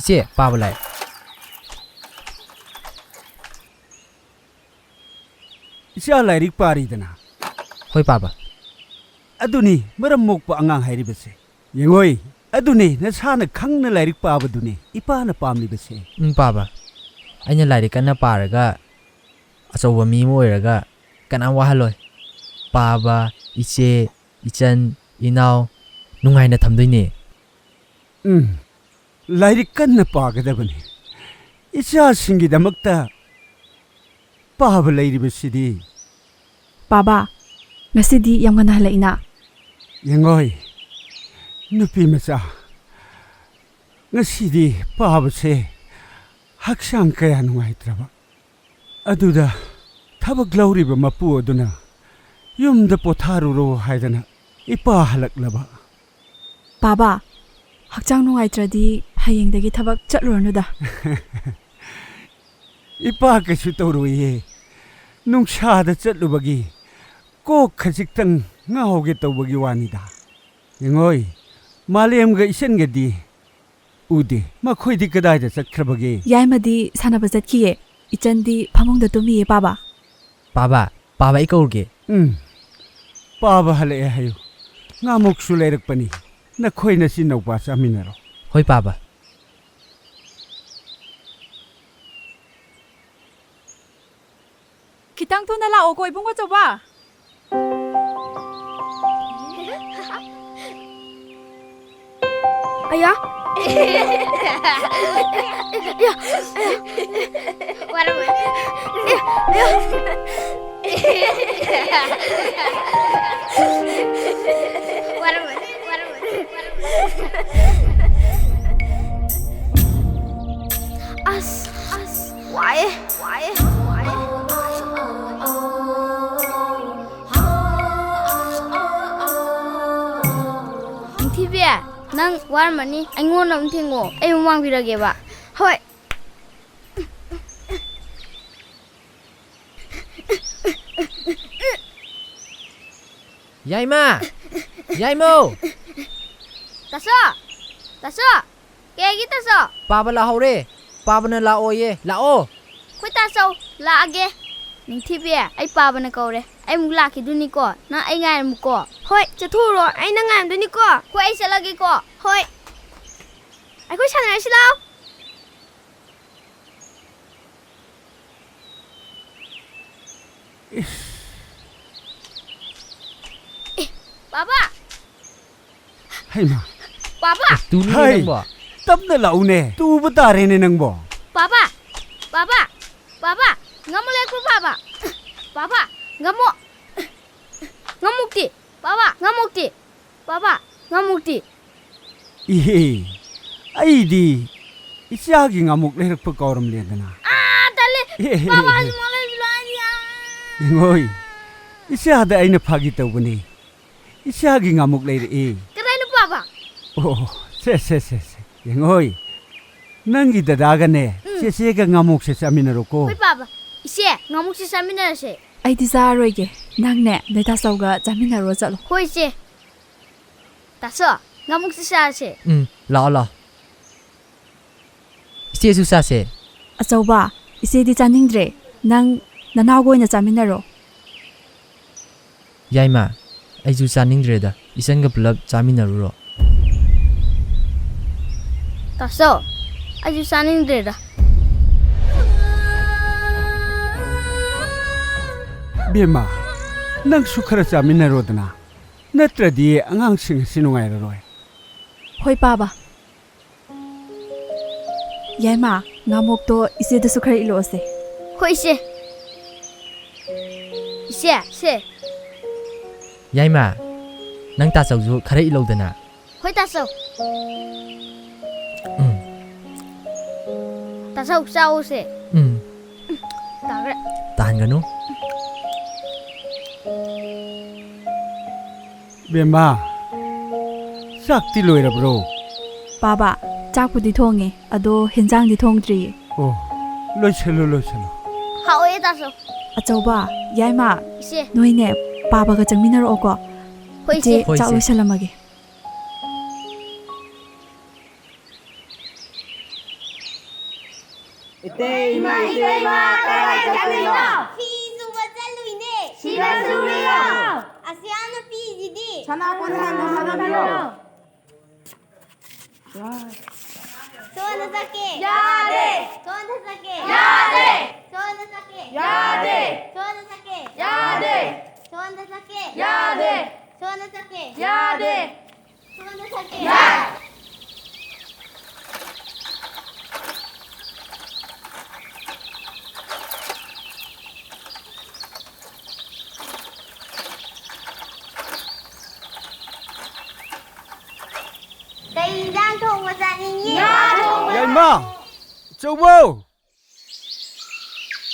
Iche paba lai. Icha lairik pari dana. Hoi paba. Aduni maram mokpa angang hairi base. Yengoi aduni nasana khangna lairik paba duni ipa na pamli base. Paba. Aina lairik kana paraga achowa mi mo oiraga kana wahaloi. Paba, iche, ichan, inaw nungaina thamdoine. Lairik kanna pagadabani. Icha singidamakta paba lairibasidi. Baba, ngasidi yam ngana halaina. Yengoi nupi macha ngasidi pabase haksang kaya nungaitraba. Aduda thabak lauriba mapu aduna yumda potharuro haidana ipa halaklaba. Baba, hakchang nungaitradi hayengdagi thabak chatlurnuda. Ipa kasu tawruye nungshada chatlubagi kok khajiktan ngahauge tawbagi wanida. Yengoi malemga isengedi ude makhoidi kadayda chakhrabagi. Yaimadi sanaba chatkiye. Ichandi phamongda tumiye baba. Paba, paba ikaurge. Paba hale hayo. Ngamuk su leirakpani. Nakhoi na si naupa chaminaro. Hoi paba. Kitang tu na lao ko ibong ko choba. Aya. Why? Tivia, nang warmani, angon nam tingo, ay umang birageba. Hoy. Yaima! Yaimo! Taso! Kaya kita so? Paba la haure. Paba na lao ye. Lao! Koi taso, laage. Ning Tivia, ay paba na kaure. Ay mulaki duni ko, na ay ngay mo ko. Hoy, chaturo, ay nangam duni ko. Koi ay salagi ko. Hoy. Ay koi sanay silaw. Papa. Hay ma. Papa. Tuni Hay. nang ba? Tabna laune. Tu batare ne nang bo. Papa. Ngamulek po papa. Papa, ngamukti. Papa, ngamukti. Papa, ngamukti. Ihe. Ai di. Isyagi ngamuk leirak pa kauram ledana. Dali. Papa, sumalay silanya. Yengoi. Isyada ay napagi tawbani. Isyagi ngamuk leirak Karay na papa. Oh, se. Yengoi. Nangi dadaga ne. Se ka ngamuk se saminaro ko. Hoy papa. Ise, ngamuk si samina se. Ay di zaroige. Nangne, data sauga jamina ro chalo. Hoy se. Taso, ngamuk si sa se. Lao. Iche su sa se. Achauba, ise di chaningdre. Nang nanaw goina jamina ro. Yaima, ai ju chaningdreda. Isan ga pulap chaminaruro. Taso, ayu saning dreda. Bema. Nang sukhara chaminaro dana. Natradi angang sing sinungai roi. Hoi baba. Yaima, ngamok to ise da sukhar ilo ase. Hoy se. Se. Yaima, nang ta chawju khare ilodana. Hoy taso. Taso sao se. Tagre. Tahan ganu. Bema. Sakti loira bro. Baba, chakpudi thonge, ado henjang di thongdri. Oh, lochalo. Haoy taso. Achauba, yaima, Se. noine baba ga changminar oko. Hoy Je se. Hoy se. chawo salamage. Itema, karai chatino. Fizu wazaluine. Sida suriyo. Asiana pizidi. Sana kunhanda hanabiyo. Sona sake. Yade. Sona sake. Yade. Sona sake. Yade. Sona sake. Yade. Sona sake. Yade. Sona sake. Yade. Sona sake. Yade. Cây đang thùng và dạ nhìn nhé. Yai ma, châu bô.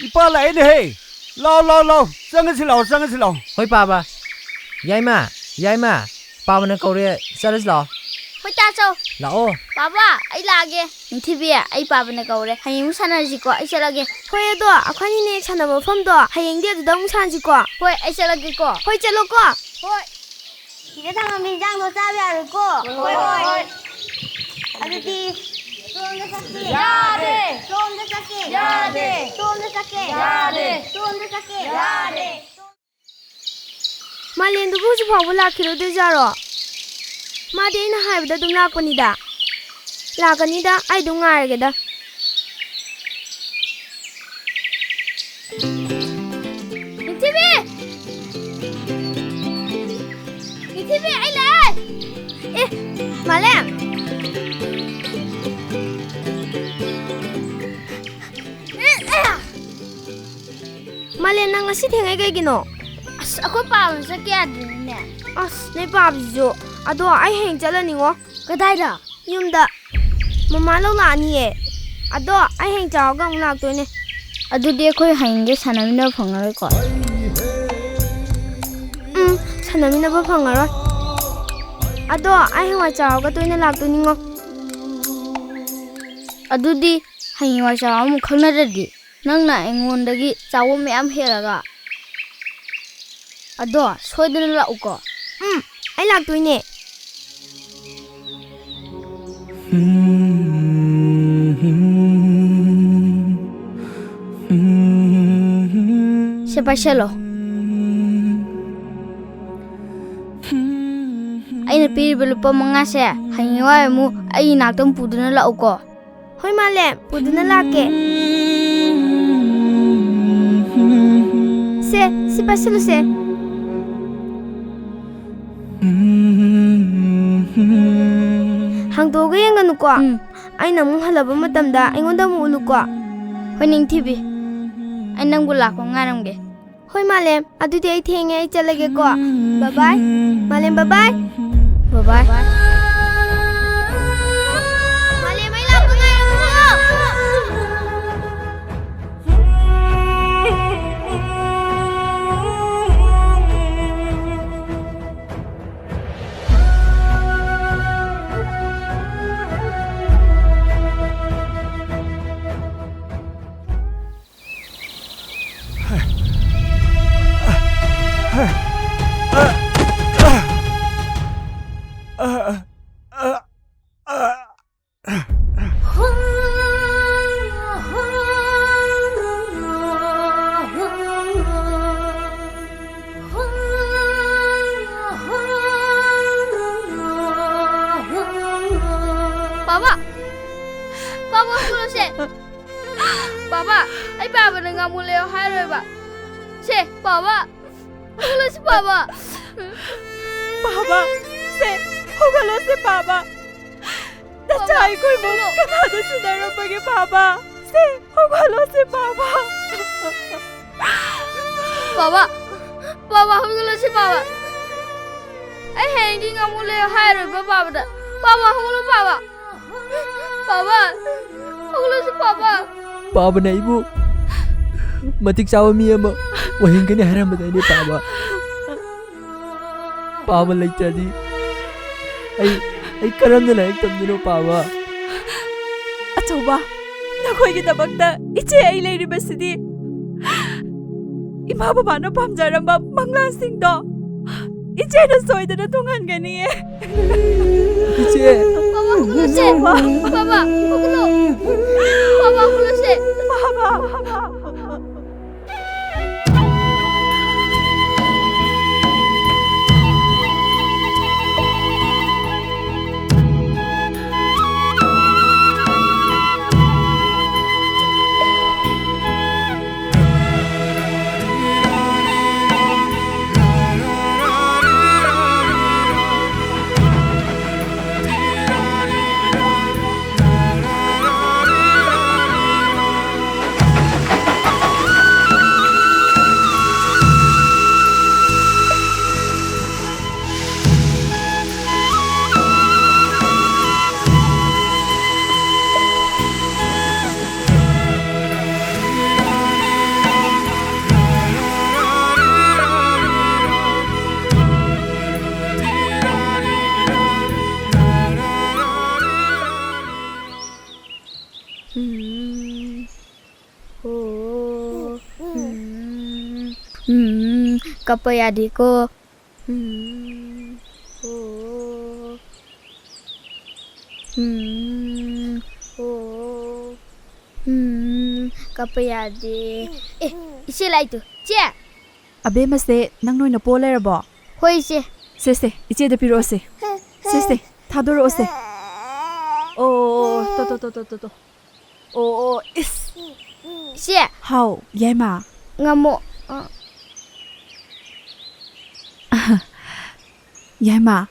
Ipa lại đi hey. Lao, sang cái xí lầu. Hoi paba. Yai ma. Paba na kaure chalas lo. Hoi ta châu. Lao. Baba, ai lage. Nithibia, ai baba na kaure. Hayeng sanarji ko, ai chalage. Hoi do, akhani ne chanaba phom do. Hayeng de dong sanji ko. Hoi ai chalage ko. Hoi chalo ko. Hoi. Kida thang min jang do cha bya ro ko. Hoi. Aditi. Sonda sake. Yade. Sonda sake. Yade. Sonda sake. Yade. Sonda sake. Yade. Malen du buju phaw la khiro de jaro. Ma de na haibda dum la ko ni da. La ka ni da ai du ngai ge da. Nithibia ai la. Eh, Malem. Malen nang ngasi thengai gai gino. As ako pa sa kya din ne. As ne pa bijo. Ado ai heng chalani ngo. Kadai da? Yumda. Mama lo la ni e. Ado ai heng chaw gang lak to ne. Adu de khoi heng ge sanamina phangaroi ko. Sanamina ba phangaroi. Ado ai heng wa chaw ga to ne lak to ni ngo. Adu di heng wa chaw mu khangna di. Nangna engondagi chawo meyam heraga. Ado soidana la uko. Ai lak toine. Sepashalo. Aina piriba lupa mangase hangiwa mu ai naktam puduna la uko. Hoi Malem, puduna lake. Si pasalo se. Hangdoga yang ganu ko. Ay nang halaba matamda ingonda mu ulu ko. Hoi ning TV. Ay nang gula ko ngaramge. Hoi Malem, adudi ay thinge ay chalage ko. Bye bye. Malem bye bye. Bye bye. Malem ay lako ngaram mo. Papa kulo se. Papa, ai papa nang amule hai roi ba. Se, papa. Kulo se papa. Papa, se, hogalo se papa. Da chai koi mo kana da sinara page papa. Se, hogalo se papa. Papa, papa hogalo se papa. Ai hanging amule hai roi ba papa da. Papa hogalo papa. Papa, hogalo se papa. Paba na ibu. Matik sawa mi ama. Wahing kani haram badai ne paba. Paba lai chadi. Ai karam na laik tamdino paba. Achauba, nakhoi gi dabakta iche ai leiri basidi. Ima baba na pamjaramba manglan sing do. Iche na soidana tungan gani e. Iche. Papa hogalo se. Papa hogalo. Papa hogalo se. Kappa yadi ko. Kappa yadi. Ise lai tu. Che. Abe mase nang noi na po lerabo. Hoi se. Se iche da piro se. Se thadoro se. Oh to. Oh is. Se. How yaima. Ngamo. Yaima.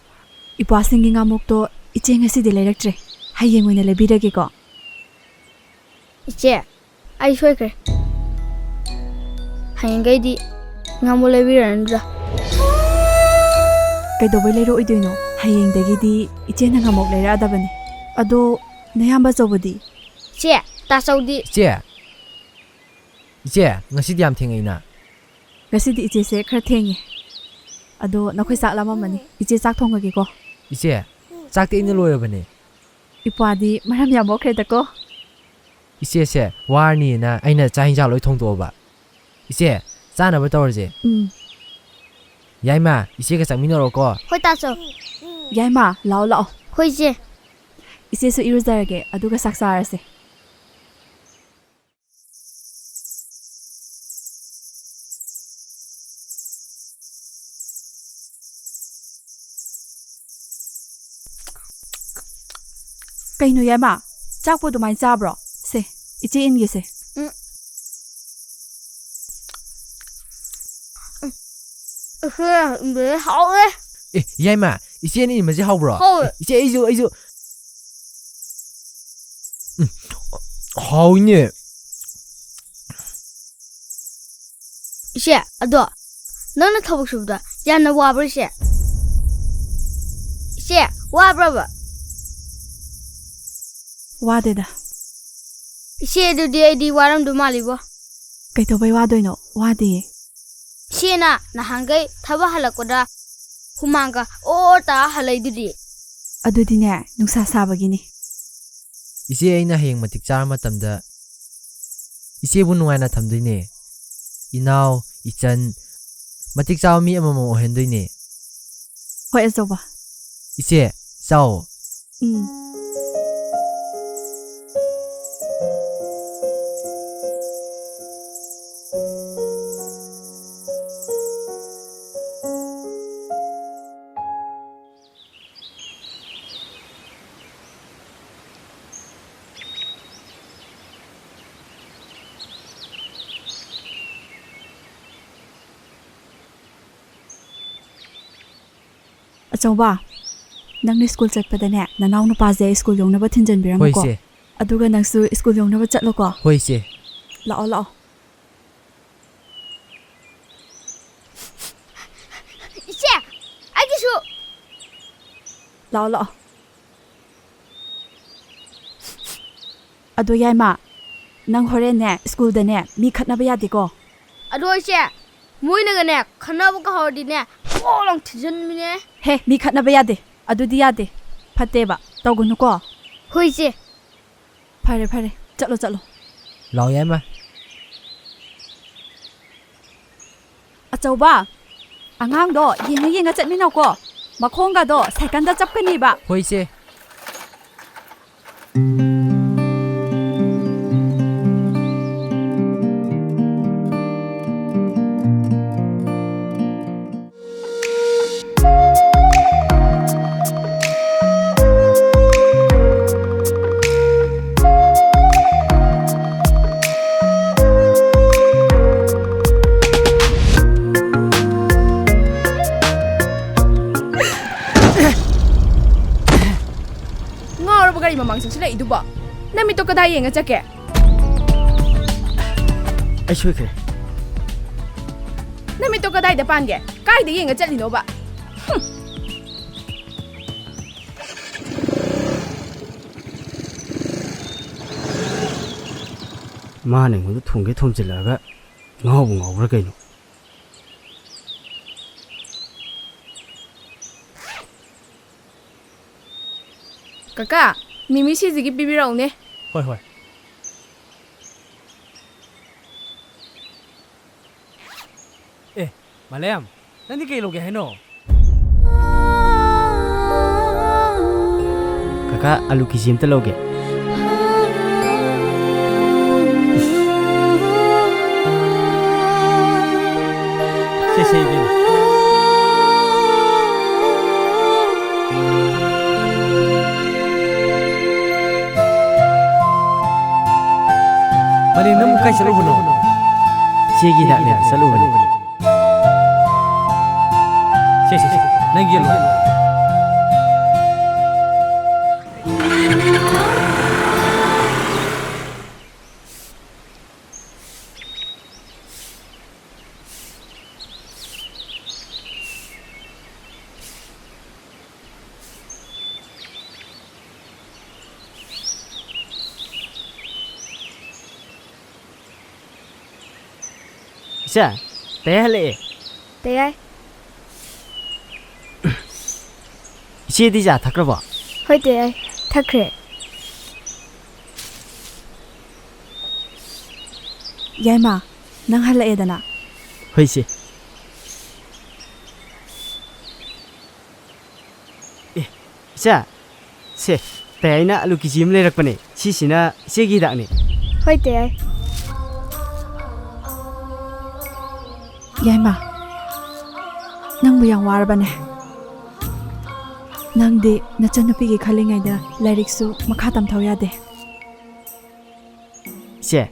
Ipa singi ngamok to iche ngasi de leiraktre. Hayeng oina lebirage ko. Iche. Ai soi kre. Hayeng gai di ngamo lebiranda. Kaidobai leiro oidoino. Hayeng dagidi iche na ngamok leira adabane. Ado nayamba zobodi. Che. Ta saudi. Iche ngasi yam thengina. Ngasi di iche se khra thengi. Ado nakhoi sak lama mani. Iche sak thongage ko. Iche chak te ina loirabane. Ipadi maram ya mokre da ko. Iche se warni na aina cha hinja loi thong to ba. Iche chana ba tawrje. Yaima iche ka changminaro ko. Hoi ta so. Yaima lao. Hoi se. Iche su iruzarage aduga sak sarase. Kaino yaima chak po dumai chabro se iche ingi se Mbe hao e. Yaima iche ni maji hawbro. Iche aizu. Hawne. Iche ado. Nana thobuk subda yana wabro se. Iche wabro ba. wadeda Iche du di waram du malibo. kaito bai wadoino wadi Shena na hangai thaba halakoda humanga o ta halai dudi. adudi ne nungsa sabagini Iche aina heng matik char matamda iche bu nuai na thamdoine. Inaw ichan matik chaw mi amamo hendoine. hoi azoba Iche chaw. azoba nang school chatpadane nanaw na paje school yong na ba thinjan biram ko Hoise. aduga nangsu school yong na ba chatlo ko Hoise. lao Iche agishu lao ado yaima nang hore ne school da ne mi khatna ba yadi ko ado iche muina ga ne khana bu ka hodi ne o long thijan mi ne. he mi khatna ba yade adudi yade phate ba tawgunu ko Hoi se. phare chalo Law yaima. achoba angang do yenga chatmina ko makhonga do second da chapkani ba Hoise. sila iduba nami to kada yenga chake Ai sui kre. nami to kada da pange kai da yenga chalino ba Mane ngundu thungge thumjilaga ngawbra kaino. kaka mimi si zigi bibirau ne Hoi. Malayam, nandi kay loge hai no? Kaka alu kisi amta loge. Say again. Mali nam kai salu no. Segi dak le salu bani. Say. Nang yelo. Sa, teh le. Tayai. Ichi di ja thakra ba. Hoi tayai. Thakre. Yaima, nang halae dana. Hoi si. Sa, se, teh na alu kisi am le rak pane. Si sina segi dak ni. Hoi tayai. Yaima, nang buyang warbane. Nang di nachanupigi khalingai da lyricsu makha tamthau yade. Se,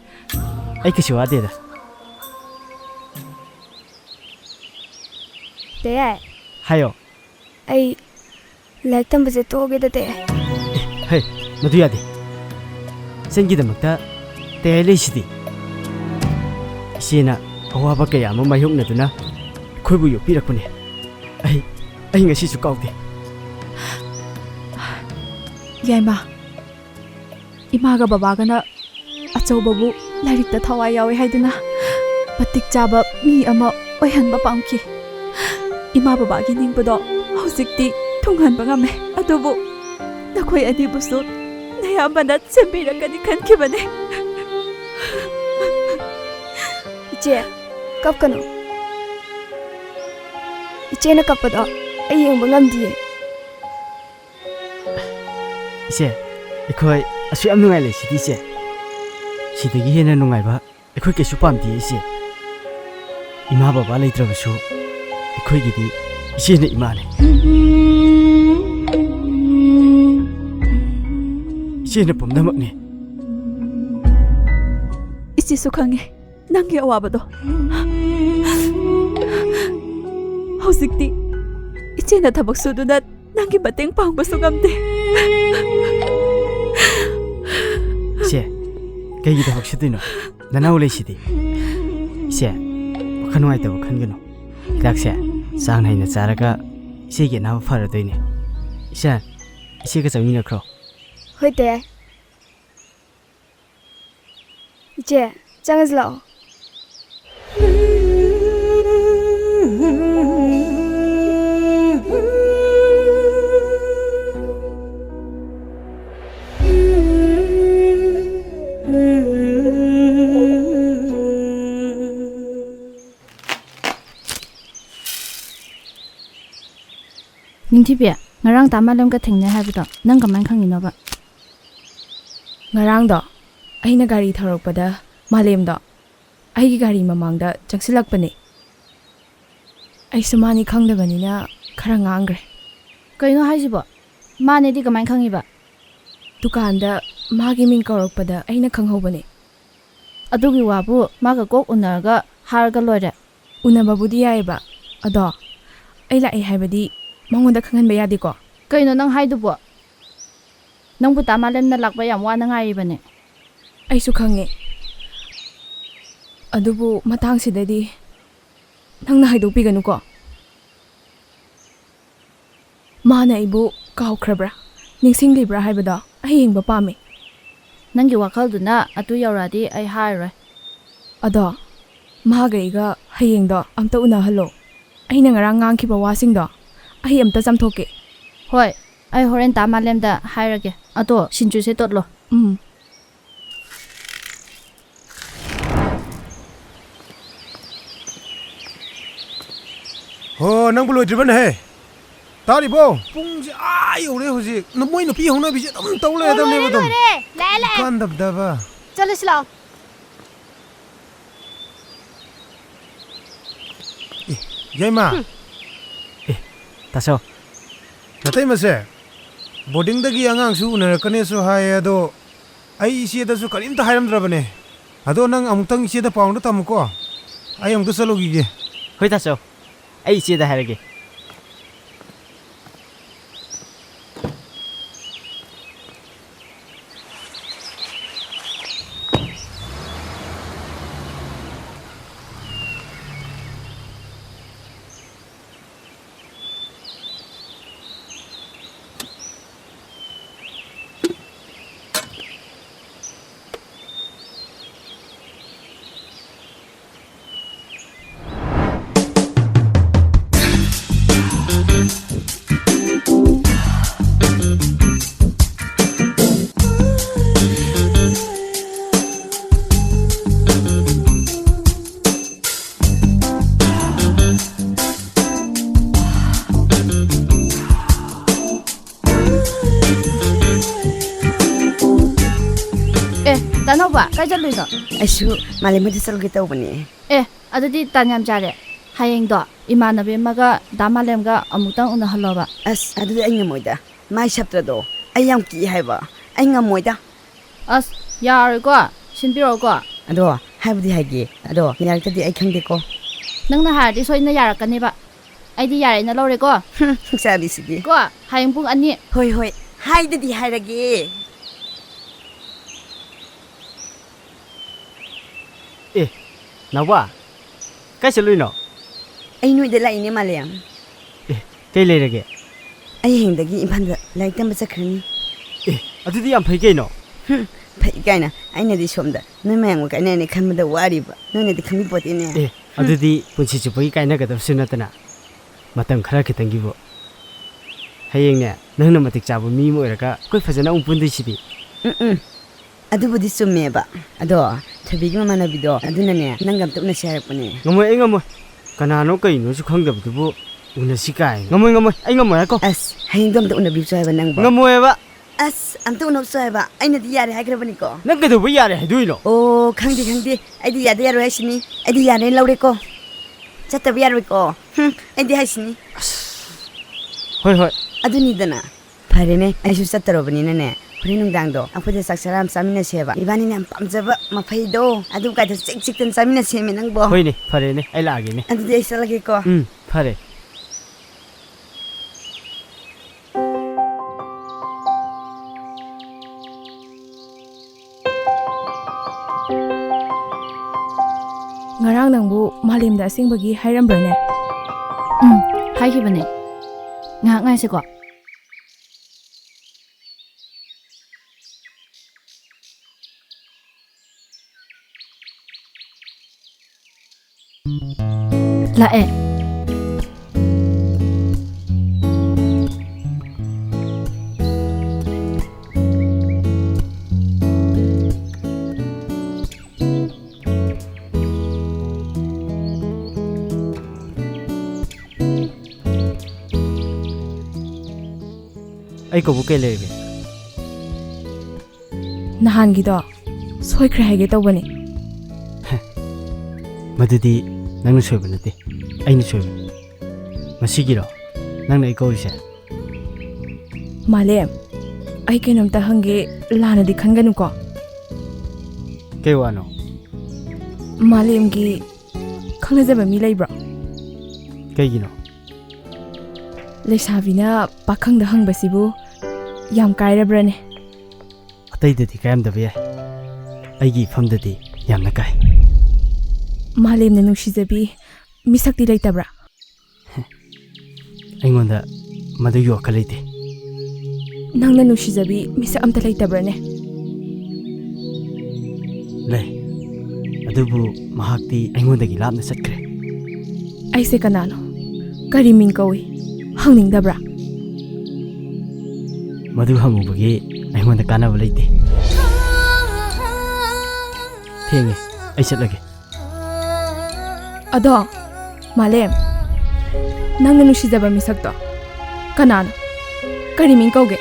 ai kisu ade da. Tayai. Hayo. Ai laik tambase toge da tayai. Hey, madu yade. Sengi da makta teh le sidi. Sina awaba kaya mo mayok na duna. Khoi bu yo pirak pune. Ai ngasi su kaute. Yaima, imaga babaga na achau babu lyric ta thawai yawe haiduna patik chaba mi ama oihan ba pamki. Ima babagi ningpado hausikti thunghan ba ngame adubu nakhoi ani busu nayambana sembirakani khankibane. Iche, kap kano. Iche na kapado ai yeng ba ngamdi. Ise, ekhoi asu am nungai le sidi se. Sidagi hena nungai ba ekhoi ke su pam di ise. Ima baba leitra basu ekhoi gi di ise ne ima ne. Ise ne pum namak ne. Isi sukhange nangi awabado. Hausikti iche na thabak suduna nangi bateng pangba sugamde. Se, kaya kita baksa dino. Nana ulay sidi. Se, bakano ay tawakan gano. Itak se, saan hay na tsara ka sige na para doy ne. Isa, isi ka zawin na kro. Hoi tayai. Iche, jangas lao. Ningthibia, ngarang tamalam ka thingnai haibdo nang kaman khangino ba? Ngarang do aina gari tharokpada malem do aigi gari mamangda changsilakpane. Ai sumani khangdabani na khara ngangre. Kaino haisibo? Mane di kaman khangiba? Dukanda magi ming kaurokpada aina khanghobane. Adugi wabu maga kok unarga harga loire. Unababudi yaiba. Ado ai lai haibadi mangonda khangan ba yadi ko. Kaino nang haidubo? Nangbu tamalam na lakba yam wana ngaibane. Ai su khange. Adubu matang sidadi nang na haidu piganu ko. Mana ibu kaukhrabra ningsing libra haibada ai yengba pame. Nangi wakhalduna atu yauradi ai hairoi. Ado magaiga hayengdo amta unahalo. Aina ngarang ngangkhiba wasingdo ai amta chamthoke. Hoi, ai horen tamalemda hairage. Ato sinju se totlo. ꯍꯣ ꯅꯪꯕꯨ ꯂꯣꯏꯗ꯭ꯔꯤꯕꯅꯦ ꯇꯥꯔꯤꯕꯣ ꯄꯨꯡꯁꯦ ꯌꯧꯔꯦ ꯍꯧꯖꯤꯛ ꯃꯣꯏ ꯅꯨꯄꯤ ꯍꯧꯅꯕꯤꯁꯦ ꯑꯗꯨꯝ ꯇꯧ ꯂꯩꯔꯗꯕꯅꯦꯕ ꯑꯗꯨꯝ ꯂꯥꯛꯑꯦ ꯀꯥꯟꯗꯕꯗꯕ ꯆꯠꯂꯁꯤ ꯂꯥꯛꯑꯣ ꯌꯥꯏꯃ ꯇꯥꯁꯣ ꯅꯇꯩꯃꯁꯦ ꯕꯣꯔꯗꯤꯡꯗꯒꯤ ꯑꯉꯥꯡꯁꯨ ꯎꯅꯔꯛꯀꯅꯦꯁꯨ ꯍꯥꯏꯌꯦ ꯑꯗꯣ ꯑꯩ ꯏꯆꯦꯗꯁꯨ ꯀꯔꯤꯝꯇ ꯍꯥꯏꯔꯝꯗ꯭ꯔꯕꯅꯦ ꯑꯗꯣ ꯅꯪ ꯑꯃꯨꯛꯇꯪ ꯏꯆꯦꯗ ꯄꯥꯎꯗ ꯇꯝꯃꯨꯀꯣ ꯑꯩ ꯑꯃꯨꯛꯇ ꯆꯠꯂꯨꯈꯤꯒꯦ ꯍꯣꯏ ꯇꯥꯁꯣ ꯑꯩ ꯏꯆꯦꯗ ꯍꯥꯏꯔꯒꯦ Tanova, kay jalluido. ꯑꯩꯁꯨ ꯃꯥꯂꯦꯝꯍꯣꯏꯗ ꯆꯠꯂꯨꯒꯦ ꯇꯧꯕꯅꯦ ꯑꯗꯨꯗꯤ ꯇꯥꯟ ꯌꯥꯝ ꯆꯥꯔꯦ. ꯍꯌꯦꯡꯗꯣ ꯏꯃꯥꯟꯅꯕꯤ ꯑꯃꯒ ꯗꯥꯃꯥꯂꯦꯝꯒ ꯑꯃꯨꯛꯇꯪ ꯎꯅꯍꯜꯂꯣꯕ. ꯑꯁ ꯑꯗꯨꯗꯤ ꯑꯩ ꯉꯝꯃꯣꯏꯗ ꯃꯥꯏ ꯁꯞꯇ꯭ꯔꯗꯣ ꯑꯩ ꯌꯥꯝ ꯀꯤ ꯍꯥꯏꯕ ꯑꯩ ꯉꯝꯃꯣꯏꯗ ꯑꯁ ꯌꯥꯔꯣꯏꯀꯣ ꯁꯤꯟꯕꯤꯔꯛꯑꯣꯀꯣ. ꯑꯗꯣ ꯍꯥꯏꯕꯨꯗꯤ ꯍꯥꯏꯒꯦ ꯑꯗꯣ ꯌꯥꯔꯛꯇꯗꯤ ꯑꯩ ꯈꯪꯗꯦꯀꯣ. ꯅꯪꯅ ꯍꯥꯏꯔꯗꯤ ꯁꯣꯏꯗꯅ ꯌꯥꯔꯛꯀꯅꯦꯕ. ꯑꯩꯗꯤ ꯌꯥꯔꯦꯅ ꯂꯧꯔꯦꯀꯣ. ꯆꯥꯕꯤꯁꯤꯗꯤ ꯀꯣ ꯍꯌꯦꯡ ꯄꯨꯡ 2. ꯍꯣꯏ ꯍꯣꯏ ꯍꯥꯏꯗꯗꯤ ꯍꯥꯏꯔꯒꯦ. ꯅꯥꯎꯕ ꯀꯥꯏ ꯆꯠꯂꯨꯏꯅꯣ? ꯑꯩ ꯅꯣꯏꯗ ꯂꯥꯛꯏꯅꯦ ꯃꯥꯂꯦꯝ. ꯀꯩ ꯂꯩꯔꯒꯦ? ꯑꯩ ꯍꯌꯦꯡꯗꯒꯤ ꯏꯝꯐꯥꯜꯗ ꯂꯥꯏꯔꯤꯛ ꯇꯝꯕ ꯆꯠꯈ꯭ꯔꯅꯤ. ꯑꯗꯨꯗꯤ ꯌꯥꯝ ꯐꯩ ꯀꯩꯅꯣ. ꯐꯩ ꯀꯥꯏꯅ ꯑꯩꯅꯗꯤ ꯁꯣꯝꯗ ꯅꯣꯏ ꯃꯌꯥꯝꯒ ꯀꯥꯏꯅꯅꯤ ꯈꯟꯕꯗ ꯋꯥꯔꯤꯕ ꯅꯣꯏꯅꯗꯤ ꯈꯪꯕꯤꯄꯣꯠꯇꯦꯅꯦ. ꯑꯗꯨꯗꯤ ꯄꯨꯟꯁꯤ ꯆꯨꯞꯄꯒꯤ ꯀꯥꯏꯅꯒꯗꯕꯁꯨ ꯅꯠꯇꯅ ꯃꯇꯝ ꯈꯔ ꯈꯤꯇꯪꯒꯤꯕꯨ. ꯍꯌꯦꯡꯅꯦ ꯅꯪꯅ ꯃꯇꯤꯛ ꯆꯥꯕ ꯃꯤ ꯑꯃ ꯑꯣꯏꯔꯒ ꯑꯩꯈꯣꯏ ꯐꯖꯅ ꯑꯃꯨꯛ ꯄꯨꯟꯗꯣꯏꯁꯤꯗꯤ. ꯑꯗꯨꯕꯨꯗꯤ ꯆꯨꯝꯃꯦꯕ. ꯑꯗꯣ ꯊꯕꯤꯒꯤ ꯃꯃꯥꯟꯅꯕꯤꯗꯣ ꯑꯗꯨꯅꯅꯦ ꯅꯪꯒ ꯑꯝꯇ ꯎꯅꯁꯤ ꯍꯥꯏꯔꯛꯄꯅꯦ. ꯉꯝꯃꯣꯏ ꯑꯩ ꯉꯝꯃꯣꯏ. ꯀꯅꯥꯅꯣ ꯀꯩꯅꯣꯁꯨ ꯈꯪꯗꯕꯗꯨꯕꯨ ꯎꯅꯁꯤ ꯀꯥꯏ. ꯉꯝꯃꯣꯏ ꯑꯩ ꯉꯝꯃꯣꯏ ꯍꯥꯏꯀꯣ. ꯑꯁ ꯍꯌꯦꯡꯗꯣ ꯑꯝꯇ ꯎꯅꯕꯤꯌꯨꯁꯨ ꯍꯥꯏꯕ ꯅꯪꯕꯣ. ꯉꯝꯃꯣꯏꯕ. ꯑꯁ ꯑꯝꯇ ꯎꯅꯕꯁꯨ ꯍꯥꯏꯕ ꯑꯩꯅꯗꯤ ꯌꯥꯔꯦ ꯍꯥꯏꯈ꯭ꯔꯕꯅꯤꯀꯣ. ꯅꯪ ꯀꯩꯗꯧꯕ ꯌꯥꯔꯦ ꯍꯥꯏꯗꯣꯏꯅꯣ? ꯑꯣ ꯈꯪꯗꯦ ꯑꯩꯗꯤ ꯌꯥꯗꯦ ꯌꯥꯔꯣꯏ ꯍꯥꯏꯁꯤꯅꯤ. ꯑꯩꯗꯤ ꯌꯥꯔꯦꯅ ꯂꯧꯔꯦꯀꯣ. ꯆꯠꯇꯕ ꯌꯥꯔꯣꯏꯀꯣ. ꯑꯩꯗꯤ ꯍꯥꯏꯁꯤꯅꯤ. ꯍꯣꯏ. ꯑꯗꯨꯅꯤꯗꯅ ꯐꯔꯦꯅꯦ ꯑꯩꯁꯨ ꯆꯠꯇꯔꯕꯅꯤꯅꯅꯦ ꯍꯣꯔꯦꯟ ꯅꯨꯡꯗꯥꯡꯗꯣ ꯑꯩꯈꯣꯏꯗ ꯆꯥꯛ ꯆꯔꯥ ꯑꯃ ꯆꯥꯃꯤꯟꯅꯁꯦꯕ. ꯏꯕꯥꯅꯤꯅ ꯌꯥꯝ ꯄꯥꯝꯖꯕ ꯃꯐꯩꯗꯣ ꯑꯗꯨ ꯀꯥꯏꯗ ꯆꯤꯛꯇꯅ ꯆꯥꯃꯤꯟꯅꯁꯦꯃꯦ ꯅꯪꯕꯣ. ꯍꯣꯏꯅꯦ ꯐꯔꯦꯅꯦ ꯑꯩ ꯂꯥꯛꯑꯒꯦꯅꯦ. ꯑꯗꯨꯗꯤ ꯑꯩ ꯆꯠꯂꯒꯦꯀꯣ. ꯐꯔꯦ. Ngarang nangbu malimda asingbagi hairambrane. 하이기분해. ngại ko. Lae. ꯑꯩ ꯀꯧꯕ ꯀꯩ ꯂꯩꯔꯒꯦ? Nahangido soikhre haige tawbani. ꯃꯗꯨꯗꯤ ꯅꯪꯅ ꯁꯣꯏꯕ ꯅꯠꯇꯦ ꯑꯩꯅ ꯁꯣꯏꯕꯅꯤ. ꯃꯁꯤꯒꯤꯔꯣ ꯅꯪꯅ ꯑꯩ ꯀꯧꯔꯤꯁꯦ? Malem ai kenomta hange lanadi khanganuko. ꯀꯩ ꯋꯥꯅꯣ? Malemgi khangnajaba mi leibra. ꯀꯩꯒꯤꯅꯣ? Leishabina pakhangda hangbasibu yam kairabrane. ꯑꯇꯩꯗꯗꯤ ꯀꯥꯏꯔꯝꯗꯕ ꯌꯥꯏ. ꯑꯩꯒꯤ ꯏꯐꯝꯗꯗꯤ ꯌꯥꯝꯅ ꯀꯥꯏ. Malemna nungsijabi misakti leitabra. ꯑꯩꯉꯣꯟꯗ ꯃꯗꯨꯒꯤ ꯋꯥꯈꯜ ꯂꯩꯇꯦ. Nangna nungsijabi misak amta leitabrane. ꯂꯩ. ꯑꯗꯨꯕꯨ ꯃꯍꯥꯛꯇꯤ ꯑꯩꯉꯣꯟꯗꯒꯤ ꯂꯥꯞꯅ ꯆꯠꯈ꯭ꯔꯦ. Aise kanano kari ming kawi hangningdabra. ꯃꯗꯨ ꯍꯪꯉꯨꯕꯒꯤ ꯑꯩꯉꯣꯟꯗ ꯀꯥꯟꯅꯕ ꯂꯩꯇꯦ. ꯊꯦꯡꯉꯦ ꯑꯩ ꯆꯠꯂꯒꯦ. Ado Malem ꯅꯪꯅ ꯅꯨꯡꯁꯤꯖꯕ ꯃꯤꯁꯛꯇꯣ ꯀꯅꯥꯅꯣ? ꯀꯔꯤ ꯃꯤꯡ ꯀꯧꯒꯦ?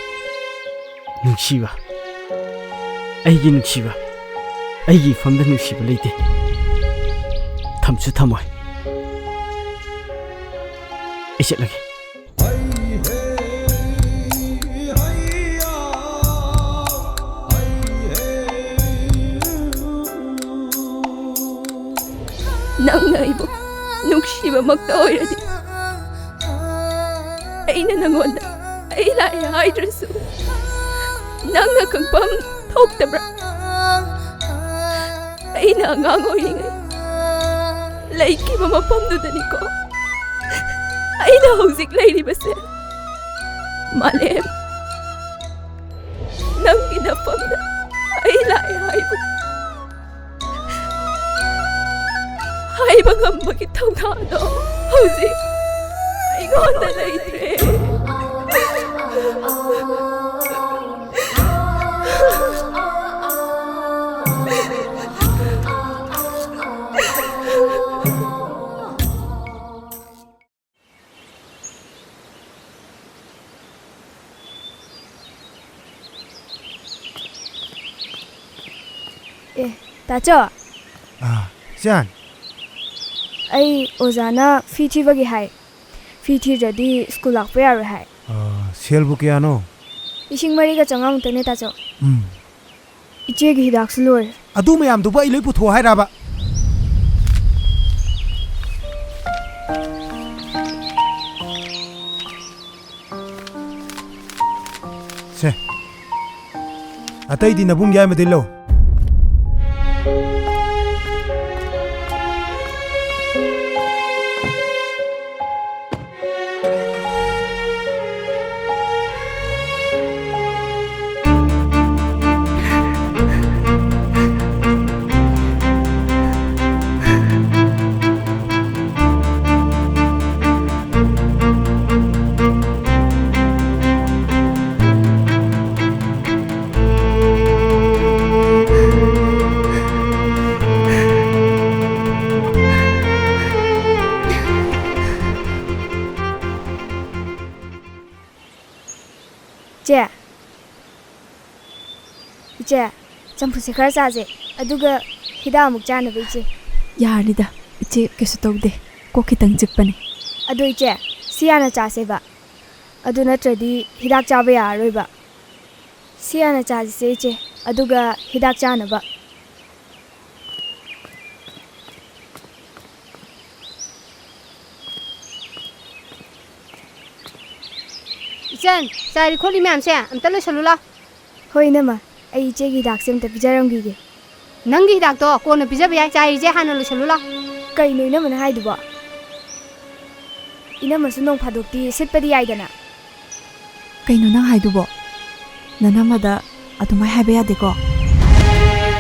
ꯅꯨꯡꯁꯤꯕ, ꯑꯩꯒꯤ ꯅꯨꯡꯁꯤꯕ, ꯑꯩꯒꯤ ꯏꯐꯝꯗ ꯅꯨꯡꯁꯤꯕ ꯂꯩꯇꯦ. ꯊꯝꯁꯨ ꯊꯝꯃꯣꯏ. ꯑꯩ ꯆꯠꯂꯒꯦ. ꯅꯪꯅ ꯑꯩꯕꯨ ꯅꯨꯡꯁꯤꯕꯃꯛꯇ ꯑꯣꯏꯔꯗꯤ ꯑꯩꯅ ꯅꯪꯉꯣꯟꯗ ꯑꯩ ꯂꯥꯛꯑꯦ ꯍꯥꯏꯗ꯭ꯔꯁꯨ ꯅꯪꯅ ꯈꯪꯐꯝ ꯊꯣꯛꯇꯕ꯭ꯔꯥ? ꯑꯩꯅ ꯑꯉꯥꯡ ꯑꯣꯏꯔꯤꯉꯩ ꯂꯩꯈꯤꯕ ꯃꯐꯝꯗꯨꯗꯅꯤꯀꯣ ꯑꯩꯅ ꯍꯧꯖꯤꯛ ꯂꯩꯔꯤꯕꯁꯦ. ꯃꯥꯂꯦꯝ, ꯅꯪꯒꯤ ꯅꯐꯝꯗ ꯑꯩ ꯂꯥꯛꯑꯦ ꯍꯥꯏꯕ ꯉꯝꯕꯒꯤ ꯊꯧꯅꯥꯗꯣ ꯍꯧꯖꯤꯛ ꯑꯩꯉꯣꯟꯗ ꯂꯩꯇ꯭ꯔꯦ. ताचो ꯆꯥꯟ ꯑꯩ ꯑꯣꯖꯥꯅ ꯐꯤ ꯊꯤꯕꯒꯤ ꯍꯥꯏ. ꯐꯤ ꯊꯤꯗ꯭ꯔꯗꯤ ꯁ꯭ꯀꯨꯜ ꯂꯥꯛꯄ ꯌꯥꯔꯣꯏ ꯍꯥꯏ. ꯁꯦꯜꯕꯨ ꯀꯌꯥꯅꯣ? 2,450ꯇꯅꯦ ताचो. ꯏꯆꯦꯒꯤ ꯍꯤꯗꯥꯛꯁꯨ ꯂꯣꯏꯔꯦ. ꯑꯗꯨ ꯃꯌꯥꯝꯗꯨꯕꯨ ꯑꯩ ꯂꯣꯏ ꯄꯨꯊꯣꯛ ꯍꯥꯏꯔꯕ? ꯁꯦ, ꯑꯇꯩꯗꯤ ꯅꯕꯨꯡ ꯌꯥꯏꯃꯗꯩ ꯂꯧ. ꯏꯆꯦ, ꯆꯝꯐꯨꯠꯁꯦ ꯈꯔ ꯆꯥꯁꯦ. ꯑꯗꯨꯒ ꯍꯤꯗꯥꯛ ꯑꯃꯨꯛ ꯆꯥꯅꯕ ꯏꯆꯦ. ꯌꯥꯔꯅꯤꯗ ꯏꯆꯦ, ꯀꯩꯁꯨ ꯇꯧꯗꯦ. ꯀꯣꯛ ꯈꯤꯇꯪ ꯆꯤꯛꯄꯅꯦ. ꯑꯗꯣ ꯏꯆꯦ, ꯁꯤ ꯍꯥꯟꯅ ꯆꯥꯁꯦꯕ. ꯑꯗꯨ ꯅꯠꯇ꯭ꯔꯗꯤ ꯍꯤꯗꯥꯛ ꯆꯥꯕ ꯌꯥꯔꯔꯣꯏꯕ. ꯁꯤ ꯍꯥꯟꯅ ꯆꯥꯁꯦ ꯏꯆꯦ, ꯑꯗꯨꯒ ꯍꯤꯗꯥꯛ ꯆꯥꯅꯕ. 이젠 자 리콜리 맘세 암달로 셜루라. ꯍꯣꯏ ꯏꯅꯝꯃ, ꯑꯩ ꯏꯆꯦꯒꯤ ꯍꯤꯗꯥꯛꯁꯦ ꯑꯝꯇ ꯄꯤꯖꯔꯝꯈꯤꯒꯦ. ꯅꯪꯒꯤ ꯍꯤꯗꯥꯛꯇꯣ ꯀꯣꯟꯅ ꯄꯤꯖꯕ ꯌꯥꯏ. ꯆꯥꯏꯔꯤꯁꯦ ꯍꯥꯟꯅ ꯂꯣꯏꯁꯜꯂꯨꯂꯥ. ꯀꯩꯅꯣ ꯏꯅꯝꯃꯅ ꯍꯥꯏꯗꯨꯕꯣ? ꯏꯅꯝꯃꯁꯨ ꯅꯣꯡ ꯐꯥꯗꯣꯛꯇꯤ ꯁꯤꯠꯄꯗꯤ ꯌꯥꯏꯗꯅ. ꯀꯩꯅꯣ ꯅꯪ ꯍꯥꯏꯗꯨꯕꯣ? ꯅꯅꯝꯃꯗ ꯑꯗꯨꯃꯥꯏ ꯍꯥꯏꯕ ꯌꯥꯗꯦꯀꯣ.